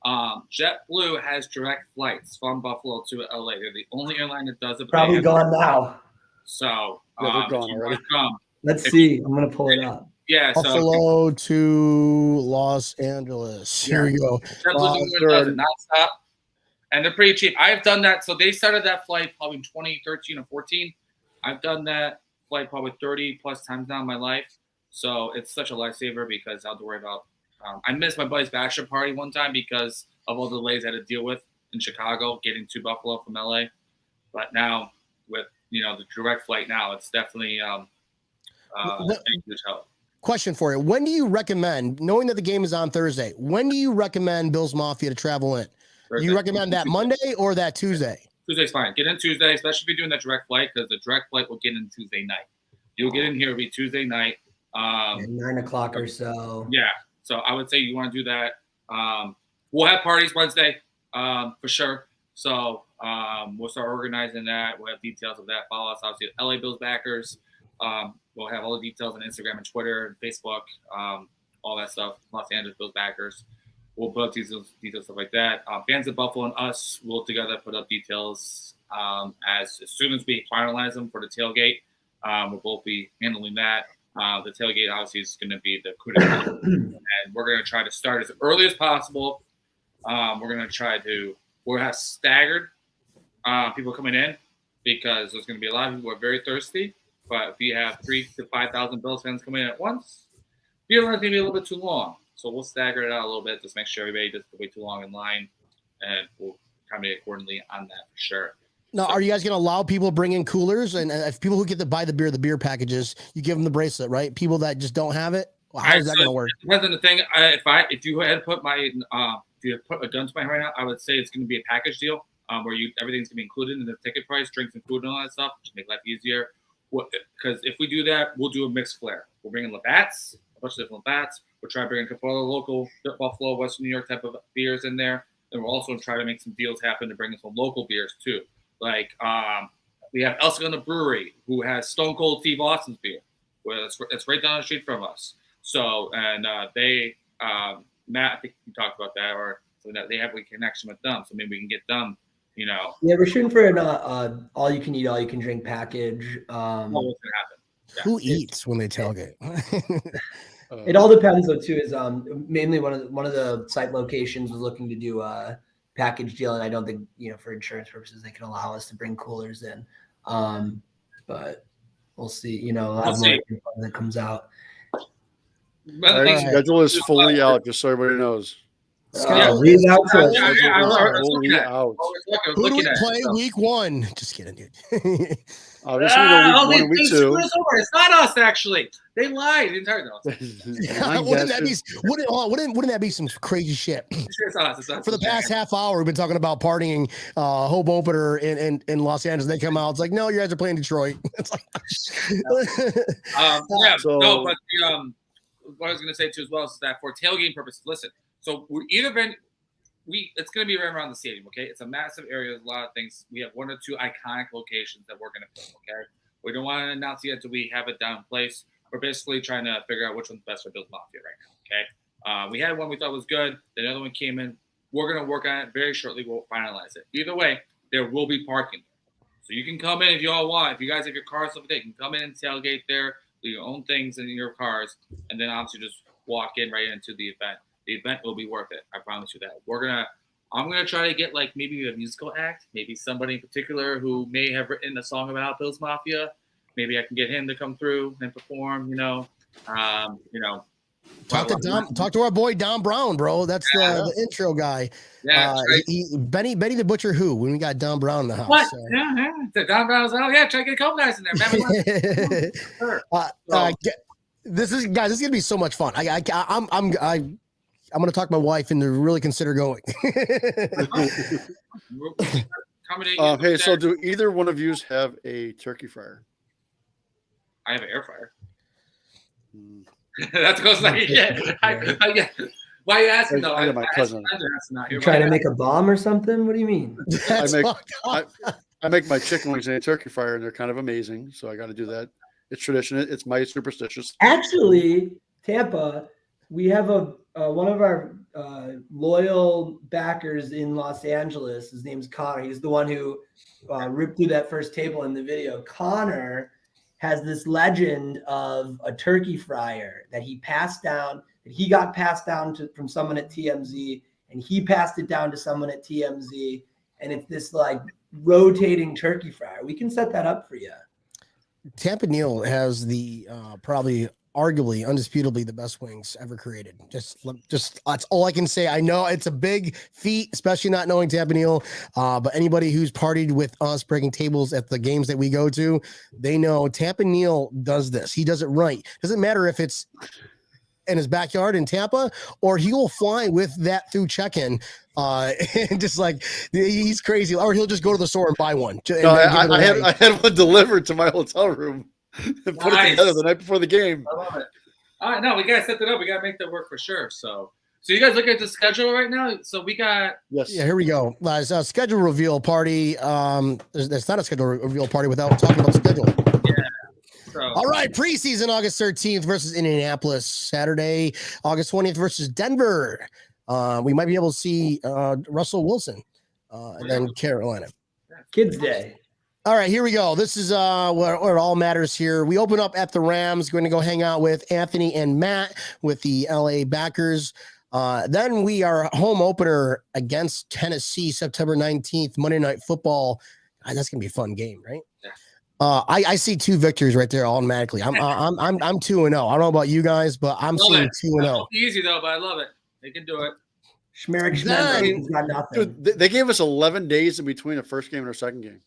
JetBlue has direct flights from Buffalo to LA. They're the only airline that does it. Probably gone now. So they're gone already. Let's see. I'm gonna pull it up. Yeah, Buffalo to Los Angeles. Here we go. JetBlue does nonstop. And they're pretty cheap. I've done that. So they started that flight probably in 2013 or 14. I've done that flight probably 30 plus times now in my life. So it's such a lifesaver because I don't have to worry about. I missed my buddy's bachelor party one time because of all the delays I had to deal with in Chicago, getting to Buffalo from LA. But now with the direct flight now, it's definitely a huge help. Question for you: when do you recommend, knowing that the game is on Thursday, when do you recommend Bills Mafia to travel in? Thursday. You recommend that Monday or that Tuesday? Tuesday's fine. Get in Tuesday, especially if you're doing that direct flight, because the direct flight will get in Tuesday night. You'll get in here, it'll be Tuesday night. 9 o'clock or so. Yeah. So I would say you want to do that. We'll have parties Wednesday for sure. So we'll start organizing that. We'll have details of that. Follow us, obviously, LA Bills backers. We'll have all the details on Instagram and Twitter and Facebook, all that stuff. Los Angeles Bills backers. We'll put up details, stuff like that. Fans of Buffalo and us will together put up details as soon as we finalize them for the tailgate. We'll both be handling that. The tailgate obviously is going to be the coup d'etat, and we're going to try to start as early as possible. We're going to we'll have staggered people coming in because there's going to be a lot of people who are very thirsty. But if you have 3,000 to 5,000 Bills fans coming in at once, the line's going to be a little bit too long. So we'll stagger it out a little bit, just make sure everybody doesn't wait too long in line, and we'll accommodate accordingly on that for sure. Now, are you guys going to allow people to bring in coolers? And if people who get to buy the beer packages, you give them the bracelet, right? People that just don't have it, how is that going to work? It depends on the thing. If you had to put if you put a gun to my head right now, I would say it's going to be a package deal where everything's going to be included in the ticket price, drinks and food and all that stuff, to make life easier. Because if we do that, we'll do a mixed flair. We'll bring in Labatt's, a bunch of different Labatt's. We'll try to bring a couple other local Buffalo, Western New York type of beers in there. And we'll also try to make some deals happen to bring in some local beers too. Like we have El Segundo Brewery, who has Stone Cold Steve Austin's beer. Well, it's right down the street from us. So, and they, Matt, I think you talked about that, or so that they have a connection with them. So maybe we can get them, Yeah, we're shooting for an all you can eat, all you can drink package. What's going to happen? Yeah. Who eats when they tailgate? It all depends, though. Too is mainly one of the site locations was looking to do package deal, and I don't think for insurance purposes they can allow us to bring coolers in. But we'll see. I'll have more info that comes out. Schedule is fully out, just so everybody knows. Schedule is out. Who do we play week 1? Just kidding, dude. Obviously, week 1 and week 2. It's not us, actually. They lied the entire time. Wouldn't that be some crazy shit? For the past half hour, we've been talking about partying, home opener in Los Angeles. They come out, it's like, no, you guys are playing Detroit. It's like, but what I was going to say too as well is that for tailgating purposes, listen. So it's going to be right around the stadium, okay? It's a massive area. There's a lot of things. We have 1 or 2 iconic locations that we're going to pick, okay? We don't want to announce yet until we have it down in place. We're basically trying to figure out which one's best for Bills Mafia right now, okay? We had one we thought was good. Then another one came in. We're going to work on it very shortly. We'll finalize it. Either way, there will be parking. So you can come in if you all want. If you guys have your cars over there, you can come in and tailgate there, do your own things in your cars, and then obviously just walk in right into the event. The event will be worth it. I promise you that. I'm gonna try to get like maybe a musical act, maybe somebody in particular who may have written a song about Bills Mafia. Maybe I can get him to come through and perform. Talk to our boy Don Brown, bro. That's the intro guy. Yeah, Benny the Butcher. Who? When we got Don Brown in the house. What? So. Yeah. Don Brown's out. Yeah, try to get a couple guys in there. Sure. This is gonna be so much fun. I'm gonna talk my wife into really consider going. Hey, so do either one of you have a turkey fryer? I have an air fryer. That's close as I get. Why are you asking though? My cousin. You're trying to make a bomb or something? What do you mean? I make my chicken wings in a turkey fryer, and they're kind of amazing. So I got to do that. It's tradition. It's my superstitious. Actually, Tampa, we have one of our loyal backers in Los Angeles. His name's Connor. He's the one who ripped through that first table in the video. Connor has this legend of a turkey fryer that he passed down, that he got passed down from someone at TMZ, and he passed it down to someone at TMZ. And it's this like rotating turkey fryer. We can set that up for you. Tampa Neal has the probably arguably undisputably the best wings ever created. Just that's all I can say. I know it's a big feat, especially not knowing Tampa Neal, but anybody who's partied with us breaking tables at the games that we go to, they know Tampa Neal does this. He does it right. Doesn't matter if it's in his backyard in Tampa or he will fly with that through check-in. And just like he's crazy, or he'll just go to the store and buy one. I had one delivered to my hotel room and put it together the night before the game. I love it. All right, no, we gotta set that up. We gotta make that work for sure. So you guys look at the schedule right now. So we got here we go. Schedule reveal party. There's not a schedule reveal party without talking about the schedule. Yeah. So. All right, preseason August 13th versus Indianapolis. Saturday, August 20th versus Denver. We might be able to see Russell Wilson and then Carolina. Kids Day. All right, here we go. This is where it all matters here. We open up at the Rams, going to go hang out with Anthony and Matt with the LA backers. Then we are home opener against Tennessee, September 19th, Monday Night Football. That's going to be a fun game, right? Yeah. I see 2 victories right there automatically. I'm 2-0. I don't know about you guys, but I'm seeing 2-0. Easy though, but I love it. They can do it. Schmerich got nothing. Dude, they gave us 11 days in between a first game and our second game.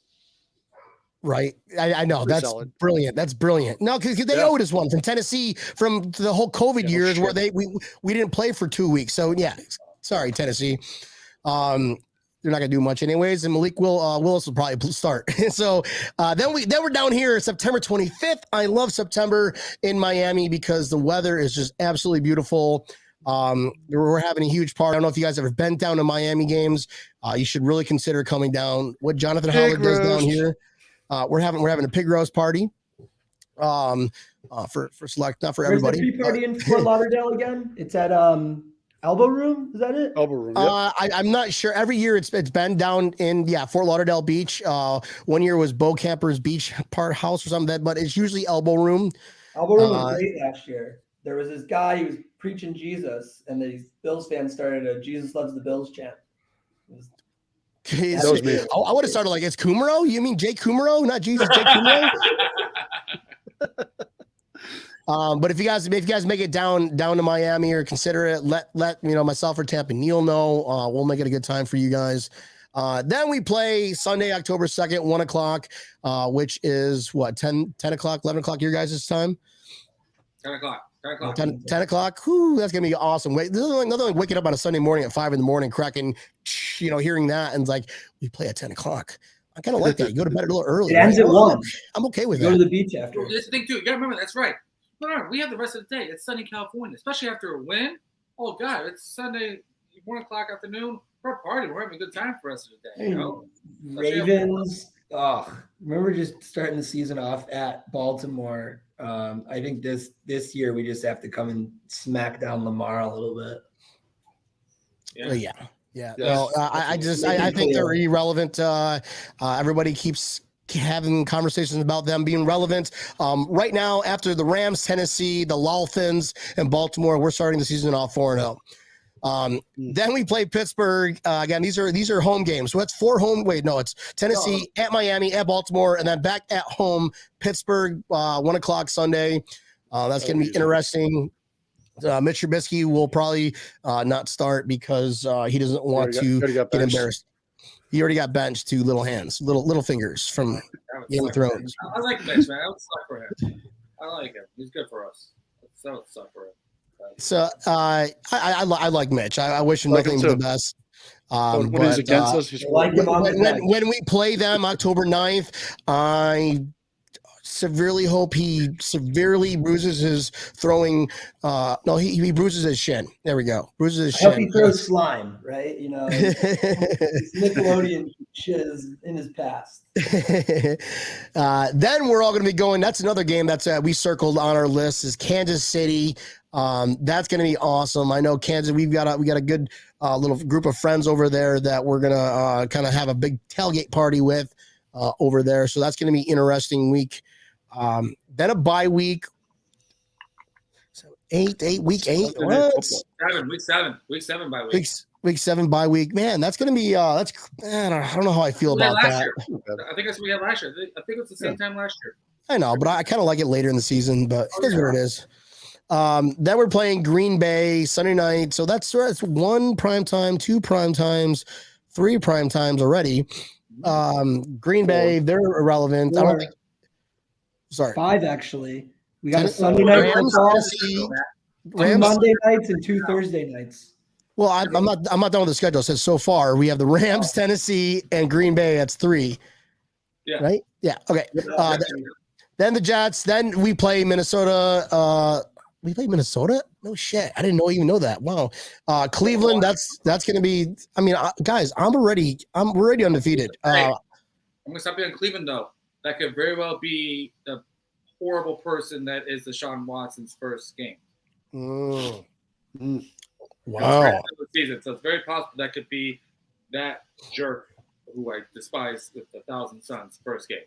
Right. I know. That's solid. Brilliant. That's brilliant. No, because they owed us one from Tennessee from the whole COVID years where we didn't play for 2 weeks. So, yeah, sorry, Tennessee. They're not going to do much anyways. And Malik Willis will probably start. So then we're down here September 25th. I love September in Miami because the weather is just absolutely beautiful. We're having a huge party. I don't know if you guys have ever been down to Miami games. You should really consider coming down. What Jonathan Howard does down here. We're having a pig roast party for select, not for everybody. Where's the tea party in Fort Lauderdale again? It's at Elbow Room. Is that it? Elbow Room. Yep. I'm not sure. Every year it's been down in Fort Lauderdale Beach. One year was Bo Camper's Beach Part House or something, but it's usually Elbow Room. Elbow Room was great last year. There was this guy who was preaching Jesus, and these Bills fans started a Jesus loves the Bills chant. That was me. I would have started like, it's Kumaro? You mean Jake Kumaro, not Jesus Jake Kumaro? But if you guys make it down to Miami or consider it, let myself or Tampa Neil know. We'll make it a good time for you guys. Then we play Sunday, October 2nd, 1:00, which is what, 10 o'clock, 11 o'clock your guys' time? 10 o'clock. 10 o'clock. Whew, that's gonna be awesome. Wait, there's nothing like waking up on a Sunday morning at 5 a.m, cracking, hearing that, and it's like, we play at 10 o'clock. I kind of like that. You go to bed a little early. It ends at 1. I'm okay with that. Go to the beach after. Well, this thing too. You gotta remember, that's right. No, we have the rest of the day. It's sunny California, especially after a win. Oh God, it's Sunday, 1:00 afternoon. We're partying. We're having a good time for the rest of the day. Ravens. Remember just starting the season off at Baltimore. I think this year we just have to come and smack down Lamar a little bit. Yeah. Well, I think they're irrelevant. Everybody keeps having conversations about them being relevant. Right now, after the Rams, Tennessee, the Dolphins, and Baltimore, we're starting the season off 4-0. Then we play Pittsburgh. Again, these are home games. So it's 4 home. Wait, no, it's Tennessee, at Miami, at Baltimore, and then back at home, Pittsburgh, 1:00 Sunday. That's going to be interesting. Mitch Trubisky will probably not start because he doesn't want to get embarrassed. He already got benched to little hands, little fingers from Game of Thrones. I like Mitch, man. I would suck for him. I like him. He's good for us. That would suck for him. So I like Mitch. I wish him nothing but the best. When he's against us, he's when we play them October 9th, I severely hope he severely bruises his throwing. No, he bruises his shin. There we go. Bruises his shin. I hope he throws slime, right? Nickelodeon shit is in his past. Then we're all going to be going. That's another game that's we circled on our list is Kansas City. That's going to be awesome. I know Kansas. We got a good little group of friends over there that we're gonna kind of have a big tailgate party with over there. So that's going to be interesting week. Then a bye week. So week 8. What? Week 7 bye week. Week 7 bye week. Man, that's going to be man, I don't know how I feel about that. I think that's what we had last year. I think it's the same time last year. I know, but I kind of like it later in the season, but it is what it is. Then we're playing Green Bay Sunday night. So that's 1 prime time, 2 prime times, 3 prime times already. Green Bay, they're irrelevant. 4. I don't think. Sorry. 5 actually. We got a Sunday night football, 2 Monday nights and 2 Thursday nights. Well, I'm not done with the schedule. It says so far we have the Rams, Tennessee, and Green Bay. That's 3. Yeah. Right? Yeah. Okay. Then the Jets. Then we play Minnesota. We play Minnesota? No shit. I didn't even know that. Wow. Cleveland. That's going to be. I mean, guys, I'm already undefeated. I'm gonna stop you on Cleveland though. That could very well be the horrible person that is Deshaun Watson's first game. Wow. Season. So it's very possible that could be that jerk who I despise with 1,000 Suns first game.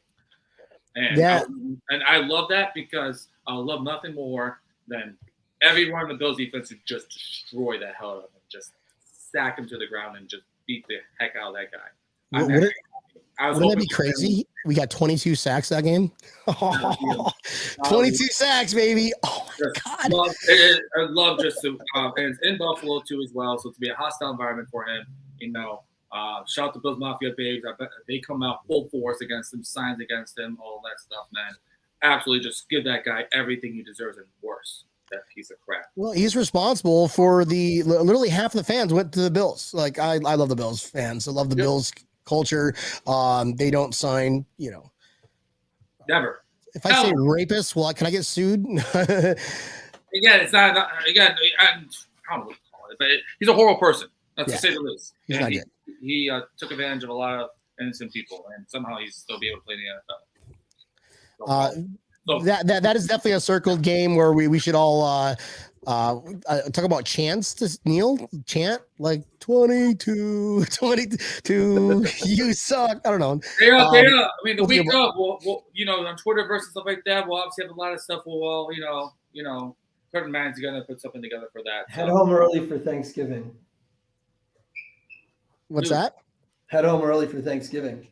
And I love that because I love nothing more than everyone in the Bills defense who just destroy the hell out of him, just sack him to the ground and just beat the heck out of that guy. Wouldn't that be crazy? We got 22 sacks that game. 22 sacks, baby. Oh my God. I love just to, and it's in Buffalo too as well. So to be a hostile environment for him, shout out to Bills Mafia babes. I bet they come out full force against him, signs against him, all that stuff, man. Absolutely, just give that guy everything he deserves and worse. That piece of crap. Well, he's responsible for literally half of the fans went to the Bills. Like I love the Bills fans. I love the Bills culture. They don't sign, Never. If I say rapist, well, can I get sued? Again, it's not. Again, I don't know what to call it, but he's a horrible person. That's to say the least. He's not good. He took advantage of a lot of innocent people, and somehow he's still be able to play in the NFL. That is definitely a circled game where we should all talk about chants to Neil. Chant like 22, you suck. I don't know. Yeah. I mean, the week of, we'll, on Twitter versus stuff like that, we'll obviously have a lot of stuff. We'll certain man's gonna put something together for that. Head home early for Thanksgiving. What's that? Head home early for Thanksgiving.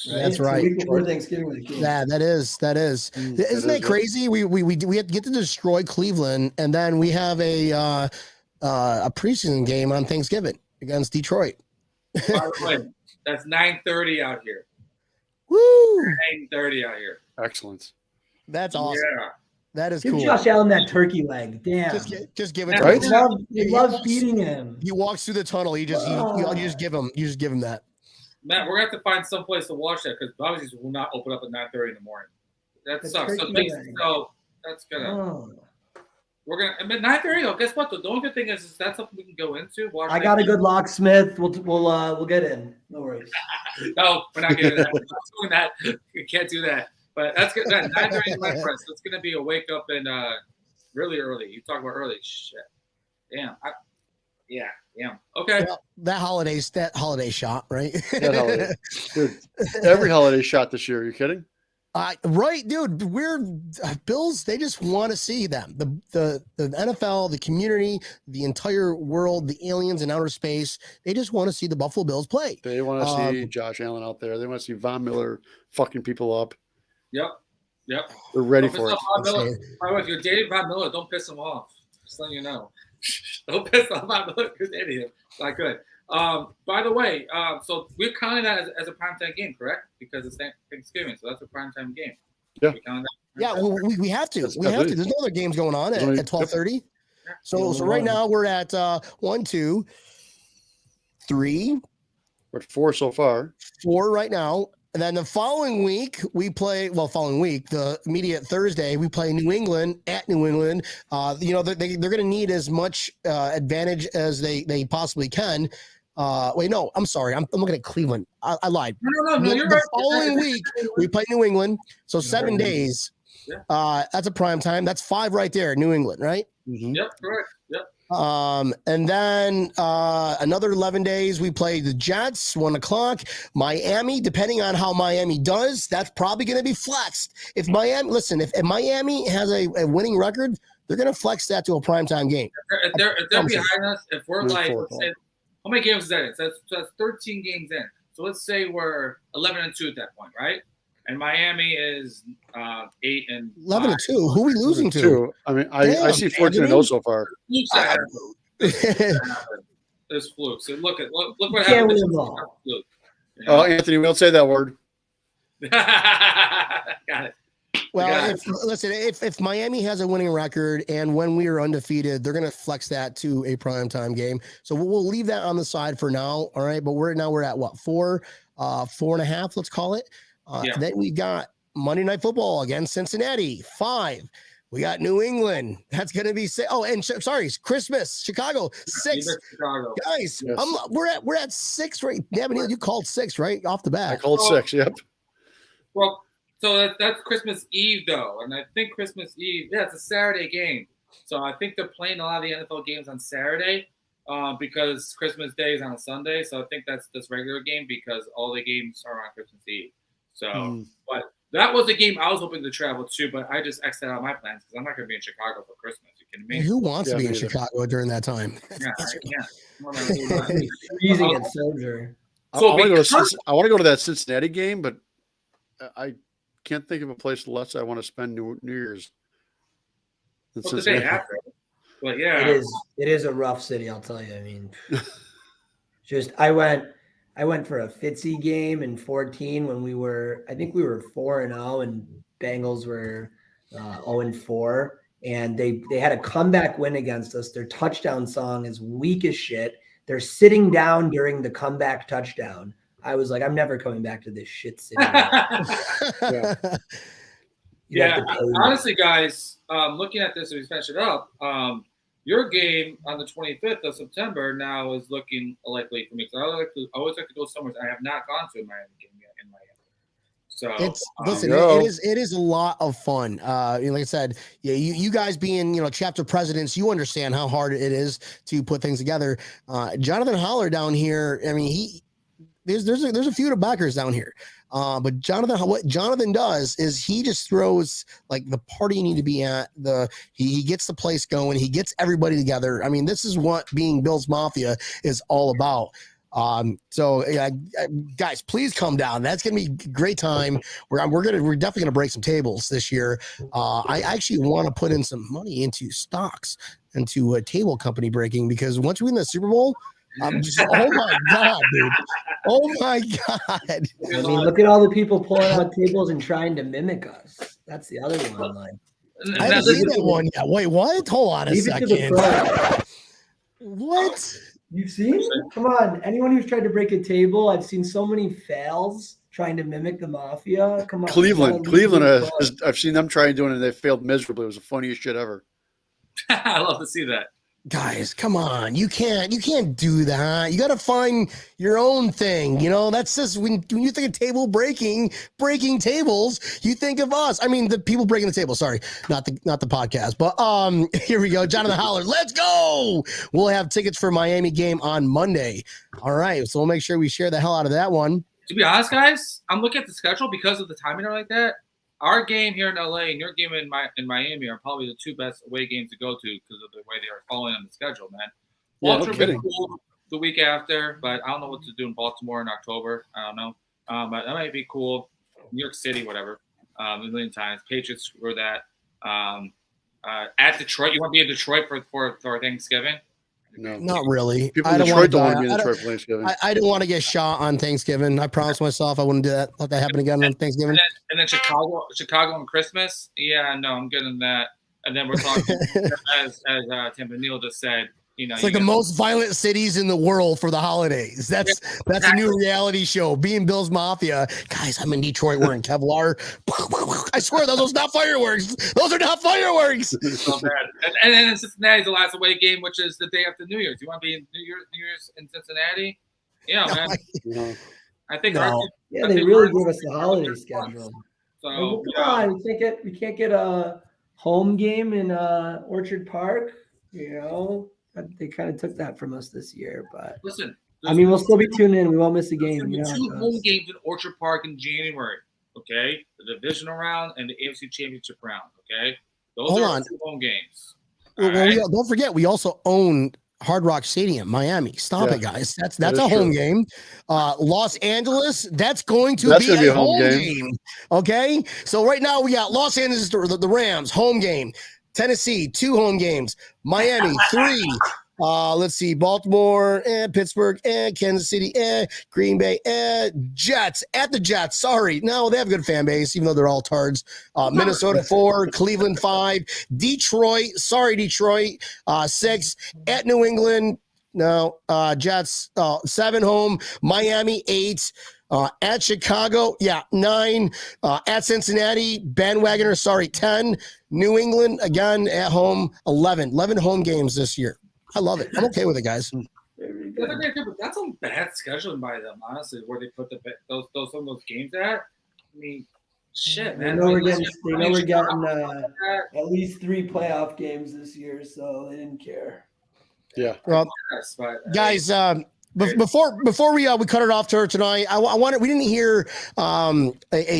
Right? That's right. It's a week before Thanksgiving. Yeah, that is. Isn't that crazy? We have to get to destroy Cleveland, and then we have a preseason game on Thanksgiving against Detroit. By the way, that's 9:30 out here. Woo! 9:30 out here. Excellent. That's awesome. Yeah. That is Give cool. Josh Allen that turkey leg. Damn. Just give it to Right? him. You love feeding him. He walks through the tunnel. You just give him that. Matt, we're gonna have to find some place to watch that because obviously will not open up at 9:30 in the morning. That sucks. So that's gonna. We're gonna. I mean, 9:30 though. Guess what? The only good thing is that's something we can go into. I got a good locksmith. We'll get in. No worries. No, we're not getting that. We're not doing that. We can't do that. But that's good. 9:30 is my press. It's gonna be a wake up and really early. You talk about early. Shit. Damn. Yeah. Okay. Well, that holiday shot, right? That holiday. Dude, every holiday shot this year. Are you kidding? Right, dude. We're Bills. They just want to see them. The NFL, the community, the entire world, the aliens in outer space. They just want to see the Buffalo Bills play. They want to see Josh Allen out there. They want to see Von Miller fucking people up. Yep. They're ready for it. By the way, if you're dating Von Miller, don't piss him off. Just letting you know. Don't piss off Von Miller because idiot. Not good. By the way, so we're counting that as a primetime game, correct? Because it's Thanksgiving, so that's a primetime game. Yeah. Yeah, we have to. We have to. There's no other games going on at 12:30. Yep. So right now we're at 1, 2, 3. We're at 4 so far. 4 right now. And then the following week, the immediate Thursday, we play New England at New England. They're going to need as much advantage as they possibly can. No, I'm sorry. I'm looking at Cleveland. I lied. No, you're the right. Following week, we play New England. So 7 days. Yeah. That's a prime time. That's 5 right there, New England, right? Mm-hmm. Yep, correct. Yep. And then another 11 days, we play the Jets, 1 o'clock. Miami, depending on how Miami does, that's probably going to be flexed. If Miami has a winning record, they're going to flex that to a primetime game. If they're behind us, if we're like, let's say, how many games is that in? So that's 13 games in. So let's say we're 11-2 at that point, right? And Miami is 8 and 11-2. Who are we losing to? I mean, I see 14-0 so far. There's flukes. So look what happened. Oh, Anthony, we don't say that word. Got it. Well, if Miami has a winning record and when we are undefeated, they're going to flex that to a primetime game. So we'll leave that on the side for now. All right. But we're at what? 4.5, let's call it. Then we got Monday Night Football against Cincinnati, 5. We got New England. That's going to be 6. Oh, and Christmas, Chicago, 6. Chicago. Guys, yes. We're at 6 right. Devin, you called 6 right off the bat. I called 6. Yep. Well, so that's Christmas Eve though, and I think Christmas Eve, it's a Saturday game. So I think they're playing a lot of the NFL games on Saturday because Christmas Day is on a Sunday. So I think that's this regular game because all the games are on Christmas Eve. So, but that was a game I was hoping to travel to, but I just X'd out of my plans because I'm not going to be in Chicago for Christmas. You kidding me? And who wants to be in Chicago during that time? Yeah, freezing at Soldier. I want to go to that Cincinnati game, but I can't think of a place less I want to spend New Year's. Well, the day after. But yeah, it is a rough city. I'll tell you. I mean, I went for a Fitzy game in 14 when I think we were 4-0 and Bengals were 0-4, and they had a comeback win against us. Their touchdown song is weak as shit. They're sitting down during the comeback touchdown. I was like, I'm never coming back to this shit city. Honestly, guys, looking at this as we finish it up, your game on the 25th of September now is looking likely for me. So I always like to go somewhere. I have not gone to a Miami game yet in Miami. So it is a lot of fun. Like I said, you guys being chapter presidents, you understand how hard it is to put things together. Jonathan Holler down here, I mean, there's a few backers down here. But what Jonathan does is he just throws like the party you need to be at. He gets the place going. He gets everybody together. I mean, this is what being Bills Mafia is all about. So guys, please come down. That's gonna be a great time. We're definitely gonna break some tables this year. I actually want to put in some money into stocks, into a table company breaking, because once we win the Super Bowl, I'm just oh my god, dude. Oh my god. I mean, look at all the people pulling out tables and trying to mimic us. That's the other one. Like, I haven't seen that one yet. Wait, what? Hold on a second. What? You've seen? Come on. Anyone who's tried to break a table, I've seen so many fails trying to mimic the mafia. Come on. Cleveland, I've seen them try doing it and they failed miserably. It was the funniest shit ever. I love to see that. Guys, come on. You can't do that. You got to find your own thing. You know, that's just when you think of table breaking tables, you think of us. I mean, the people breaking the table. Sorry, not the podcast. But here we go. Jonathan Holler, let's go. We'll have tickets for Miami game on Monday. All right, so we'll make sure we share the hell out of that one. To be honest, guys, I'm looking at the schedule because of the timing like that. Our game here in LA and your game in Miami are probably the two best away games to go to because of the way they are following on the schedule, man. Baltimore will be cool the week after, but I don't know what to do in Baltimore in October. I don't know. But that might be cool. New York City, whatever. A million times. Patriots screw that. At Detroit, you want to be in Detroit for Thanksgiving? No, not really. People in Detroit don't want to be in Detroit for Thanksgiving. I don't want to get shot on Thanksgiving. I promised myself I wouldn't do that. Let that happen again on Thanksgiving. And then Chicago on Christmas. Yeah, no, I'm good on that. And then we're talking, as Tim and Neil just said, you know, it's like the most violent cities in the world for the holidays. That's a new reality show. Being Bill's Mafia. Guys, I'm in Detroit wearing Kevlar. I swear those are not fireworks. Those are not fireworks. So bad. And then in Cincinnati's the last away game, which is the day after New Year's. You want to be in New Year's in Cincinnati? Yeah, man. No. I think they really gave us the holiday schedule. So come on, we can't get a home game in Orchard Park, you know. They kind of took that from us this year, but listen, I mean, we'll still be tuned in. We won't miss a game. You know, 2 home games in Orchard Park in January. Okay, the divisional round and the AFC Championship round. Okay, those are 2 home games. Well, don't forget, we also own Hard Rock Stadium, Miami. Stop it, guys. That's a home game. Los Angeles, that's going to be a home game. Okay, so right now we got Los Angeles, the Rams, home game. Tennessee, 2 home games. Miami, 3. Let's see. Baltimore, Pittsburgh, Kansas City, Green Bay, Jets. At the Jets. Sorry. No, they have a good fan base, even though they're all tards. Minnesota, 4. Cleveland, 5. Detroit. Sorry, Detroit. 6. At New England. No. Jets, 7 home. Miami, 8. At Chicago, 9. At Cincinnati, bandwagoner, 10. New England, again, at home, 11. 11 home games this year. I love it. I'm okay with it, guys. That's a bad scheduling by them, honestly, where they put some of those games at. I mean, shit, man. They know we're getting at least 3 playoff games this year, so they didn't care. Yeah. Well, guys, before we cut it off to her tonight, we didn't hear a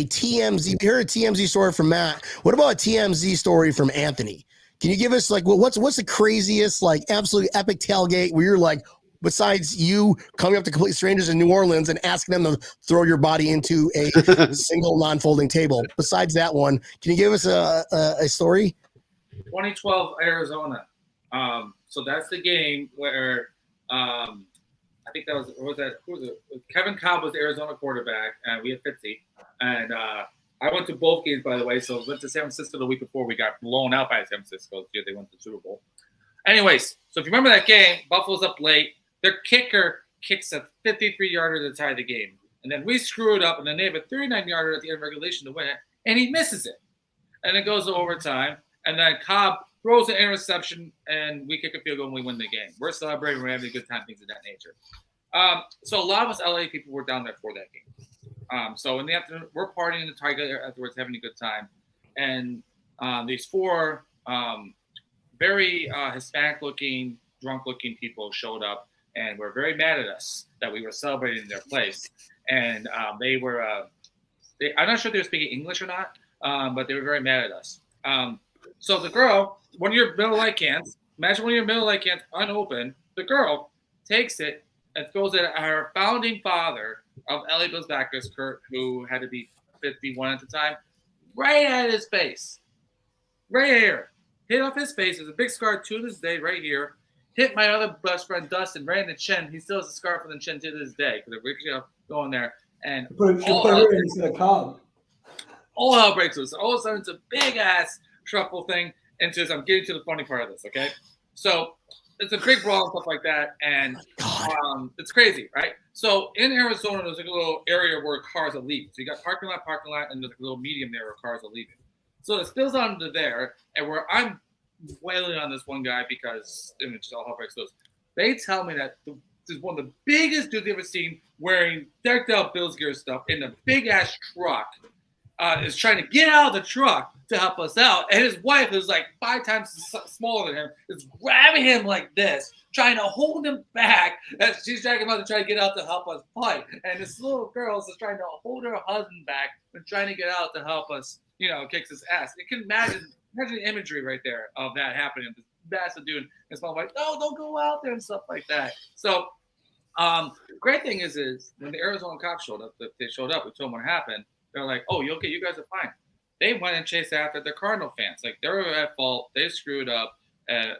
TMZ. We heard a TMZ story from Matt. What about a TMZ story from Anthony? Can you give us what's the craziest, absolute epic tailgate where you're besides you coming up to complete strangers in New Orleans and asking them to throw your body into a single non-folding table? Besides that one, can you give us a story? 2012 Arizona. So that's the game where I think who was it? Kevin Cobb was the Arizona quarterback, and we had Fitzy. And I went to both games, by the way. So I went to San Francisco the week before. We got blown out by San Francisco. They went to the Super Bowl. Anyways, so if you remember that game, Buffalo's up late. Their kicker kicks a 53-yarder to tie the game. And then we screw it up, and then they have a 39-yarder at the end of regulation to win it, and he misses it. And it goes to overtime. And then Cobb throws an interception, and we kick a field goal, and we win the game. We're celebrating. We're having a good time, things of that nature. So a lot of us LA people were down there for that game. So in the afternoon, we're partying in the Tiger afterwards, having a good time. And these 4 very Hispanic-looking, drunk-looking people showed up and were very mad at us that we were celebrating in their place. And they were I'm not sure if they were speaking English or not, but they were very mad at us. So the girl, one of your Miller Lite cans, imagine one of your Miller Lite cans unopened, the girl takes it, It goes that our founding father of LA Bills backers, Kurt, who had to be 51 at the time, right at his face, right here, hit off his face. There's a big scar to this day, right here. Hit my other best friend Dustin right in the chin. He still has a scar from the chin to this day because we're going there and put her into the cob. All hell breaks loose. All of a sudden, it's a big ass truffle thing. And so I'm getting to the funny part of this, okay? So it's a big brawl and stuff like that, and it's crazy, right? So in Arizona, there's like a little area where cars are leaving. So you got parking lot, and there's a little medium there where cars are leaving. So it spills onto there, and where I'm wailing on this one guy because and it's just all hell breaks loose. They tell me that this is one of the biggest dudes they've ever seen wearing decked out Bills gear stuff in a big ass truck. Is trying to get out of the truck to help us out. And his wife, who's like 5 times smaller than him, is grabbing him like this, trying to hold him back as she's dragging him out to try to get out to help us play. And this little girl is trying to hold her husband back and trying to get out to help us, kicks his ass. You can imagine the imagery right there of that happening. This massive dude and his mom like, no, don't go out there and stuff like that. So the great thing is when the Arizona cops showed up, we told them what happened. They're like, oh, you okay? You guys are fine. They went and chased after the Cardinal fans. Like, they were at fault. They screwed up. They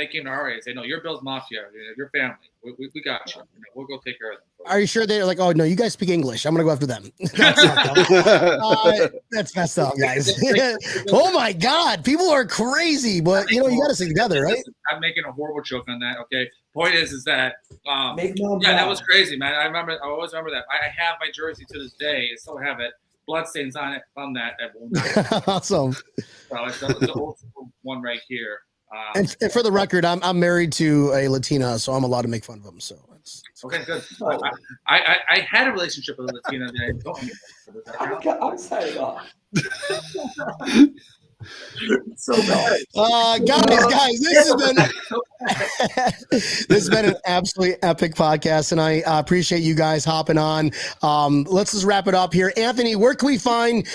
came to our area and said, no, you're Bill's Mafia. Your family. We got you. We'll go take care of them. Are you sure they're like, oh, no, you guys speak English. I'm going to go after them. That's messed up, guys. Oh, my God. People are crazy. But, you got to stick together, right? I'm making a horrible joke on that, okay? Point is that, that was crazy, man. I always remember that. I have my jersey to this day. I still have it. Bloodstains on it from that. Awesome. So it's the old one right here. And for the record, I'm married to a Latina, so I'm allowed to make fun of them. So it's okay, good. I had a relationship with a Latina that I don't. I'm excited off. So bad. Guys, this has been an absolutely epic podcast, and I appreciate you guys hopping on. Let's just wrap it up here. Anthony, where can we find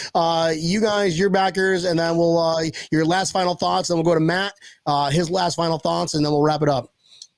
you guys, your backers, and then we'll your last final thoughts, and we'll go to Matt, his last final thoughts, and then we'll wrap it up.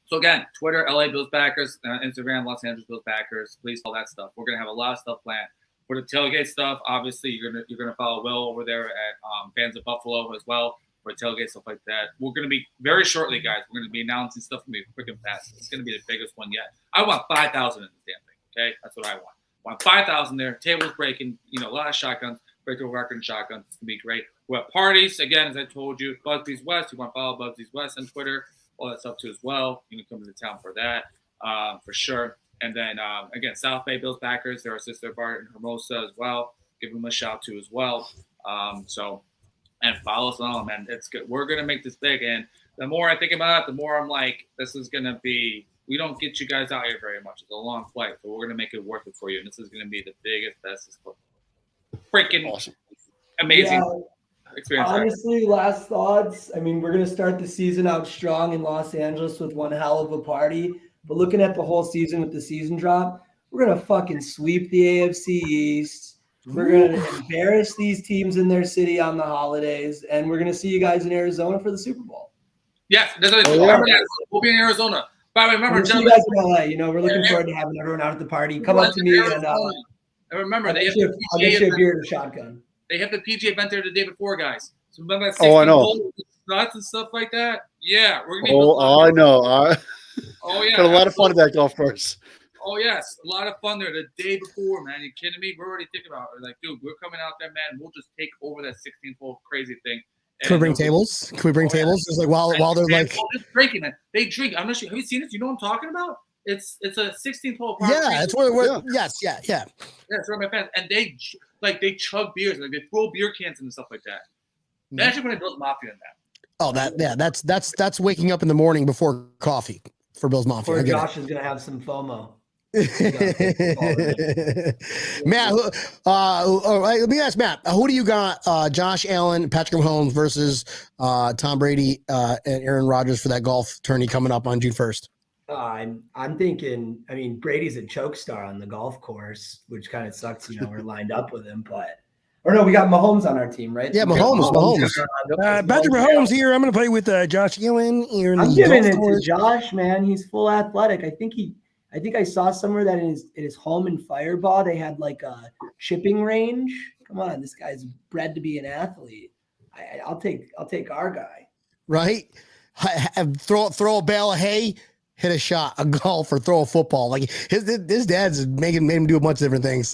So again, Twitter, LA Bills Backers, Instagram, Los Angeles Bills Backers. Please all that stuff. We're gonna have a lot of stuff planned. For the tailgate stuff, obviously you're gonna follow Will over there at Fans of Buffalo as well for tailgate stuff like that. We're gonna be very shortly, guys. We're gonna be announcing stuff gonna be quick and fast. It's gonna be the biggest one yet. I want 5,000 in this damn thing. Okay, that's what I want. I want 5,000 there. Tables breaking. A lot of shotguns. Break the record in shotguns. It's gonna be great. We're at parties again, as I told you. Busby's West. You want to follow Busby's West on Twitter. All that stuff too as well. You can come to town for that for sure. And then, again, South Bay Bills Backers, they're our sister bar in Hermosa as well. Give them a shout to as well. And follow us on, man. It's good. We're going to make this big. And the more I think about it, the more I'm like, this is going to be, we don't get you guys out here very much. It's a long flight, but we're going to make it worth it for you. And this is going to be the biggest, bestest, freaking awesome, amazing experience. Honestly, last thoughts. I mean, we're going to start the season out strong in Los Angeles with one hell of a party. But looking at the whole season with the season drop, we're going to fucking sweep the AFC East. We're going to embarrass these teams in their city on the holidays. And we're going to see you guys in Arizona for the Super Bowl. Yes, we'll be in Arizona. But remember, we'll see you guys in LA. We're looking forward to having everyone out at the party. Come up to me and remember, I'll get you a beer and a shotgun. They have the PGA event there the day before, guys. So remember that 16 hole nuts and stuff like that? Yeah, we're going to be I know. Oh, yeah. Got a lot of fun at that golf course. Oh, yes. A lot of fun there the day before, man. You kidding me? We're already thinking about it. We're like, dude, we're coming out there, man. We'll just take over that 16th-hole crazy thing. Can we bring tables? Can we bring tables? It's like while they're like just drinking, man. They drink. I'm not sure. Have you seen this? You know what I'm talking about? It's a 16th hole. Yeah, it's where yes, yeah. Yeah, it's where my fans and they chug beers, like they throw beer cans and stuff like that. Imagine when I built Mafia in that. Oh, that's waking up in the morning before coffee for Bill's Mafia. Or Josh is gonna have some FOMO. Matt, let me ask Matt. Who do you got? Josh Allen, Patrick Mahomes versus Tom Brady and Aaron Rodgers for that golf tourney coming up on June 1st. I'm thinking. I mean, Brady's a choke star on the golf course, which kind of sucks. We're lined up with him, but. Or no, we got Mahomes on our team, right? Yeah, Mahomes. Patrick Mahomes here. I'm going to play with Josh Allen. I'm giving it to Josh, man. He's full athletic. I think I think I saw somewhere that in his home in Firebaugh, they had like a chipping range. Come on, this guy's bred to be an athlete. I'll take our guy. Right? Throw a bale of hay, hit a shot, a golf, or throw a football. Like his dad's made him do a bunch of different things.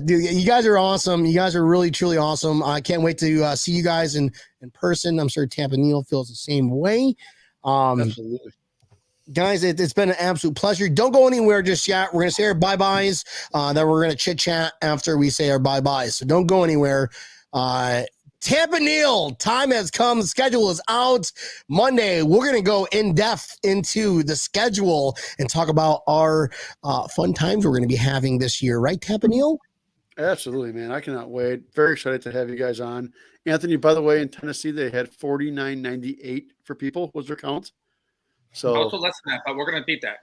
Dude, you guys are awesome. You guys are really, truly awesome. I can't wait to see you guys in person. I'm sure Tampa Neil feels the same way. Absolutely. Guys, it's been an absolute pleasure. Don't go anywhere just yet. We're going to say our bye-byes. Then we're going to chit-chat after we say our bye-byes. So don't go anywhere. Tampa Neil, time has come. The schedule is out. Monday, we're going to go in-depth into the schedule and talk about our fun times we're going to be having this year. Right, Tampa Neil? Absolutely, man. I cannot wait. Very excited to have you guys on. Anthony, by the way, in Tennessee, they had 49.98 for people was their count. So also less than that, but we're going to beat that.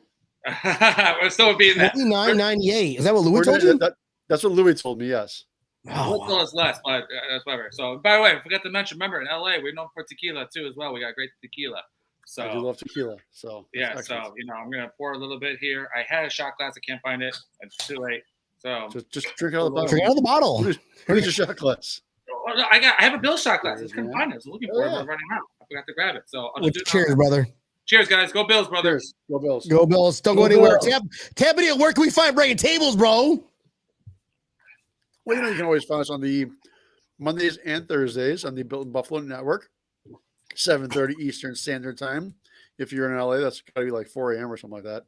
We're still beating that. 49.98. Is that what Louis told you? That's what Louis told me, yes. Oh, wow. It's less, but that's whatever. So, by the way, I forgot to mention, remember, in LA, we're known for tequila, too, as well. We got great tequila. So I do love tequila. So yeah, so, I'm going to pour a little bit here. I had a shot glass. I can't find it. It's too late. So just drink out of the bottle. Drink out of the bottle. Where's your shot glass? I have a Bill shot glass. I just couldn't find it. I was looking for it, but running out. I forgot to grab it. So cheers, brother. Cheers, guys. Go Bills, brother. Cheers. Go Bills. Go Bills. Don't go anywhere. Tampa Neil, where can we find breaking tables, bro? Well, you can always find us on the Mondays and Thursdays on the Built in Buffalo Network, 7:30 Eastern Standard Time. If you're in LA, that's got to be like 4 a.m. or something like that.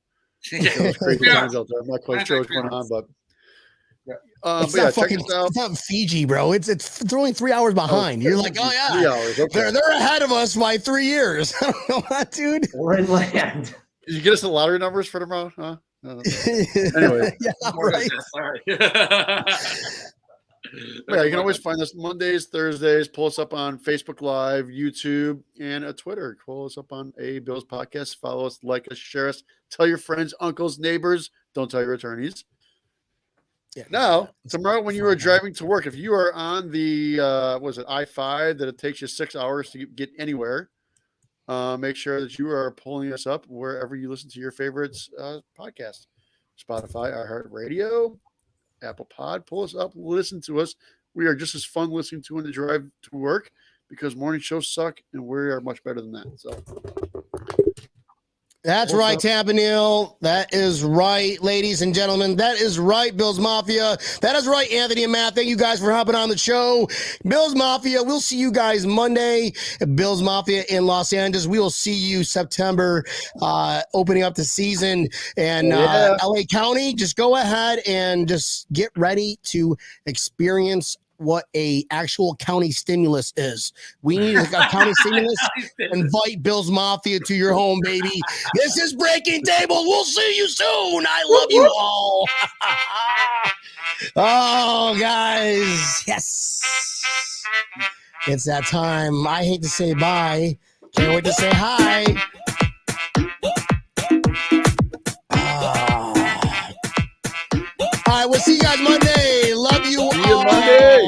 Those crazy times out there. I'm not quite sure what's going on, but it's not Fiji, bro. It's only 3 hours behind. You're like, oh yeah, 3 hours. Okay. They're ahead of us by 3 years. I don't know what, dude. We're in land. Did you get us the lottery numbers for tomorrow? Huh? Anyway, yeah, right. Sorry. Yeah, you can always find us Mondays, Thursdays. Pull us up on Facebook Live, YouTube, and Twitter. Pull us up on a Bills podcast. Follow us, like us, share us. Tell your friends, uncles, neighbors. Don't tell your attorneys. Yeah. Now, tomorrow when you are driving to work, if you are on the I-5 that it takes you 6 hours to get anywhere, make sure that you are pulling us up wherever you listen to your favorites podcast. Spotify, iHeartRadio, Apple Pod. Pull us up, listen to us. We are just as fun listening to in the drive to work because morning shows suck, and we are much better than that. So that's right, Tampa Neil. That is right, ladies and gentlemen. That is right, Bills Mafia. That is right, Anthony and Matt. Thank you guys for hopping on the show. Bills Mafia, we'll see you guys Monday. Bills Mafia in Los Angeles. We will see you September, opening up the season. And LA County, just go ahead and just get ready to experience what a actual county stimulus is. We need a county stimulus. Invite Bills Mafia to your home, baby. This is Breaking Table. We'll see you soon. I love you all. Oh, guys. Yes. It's that time. I hate to say bye. Can't wait to say hi. All right, we'll see you guys Monday. Love you all. See you Monday.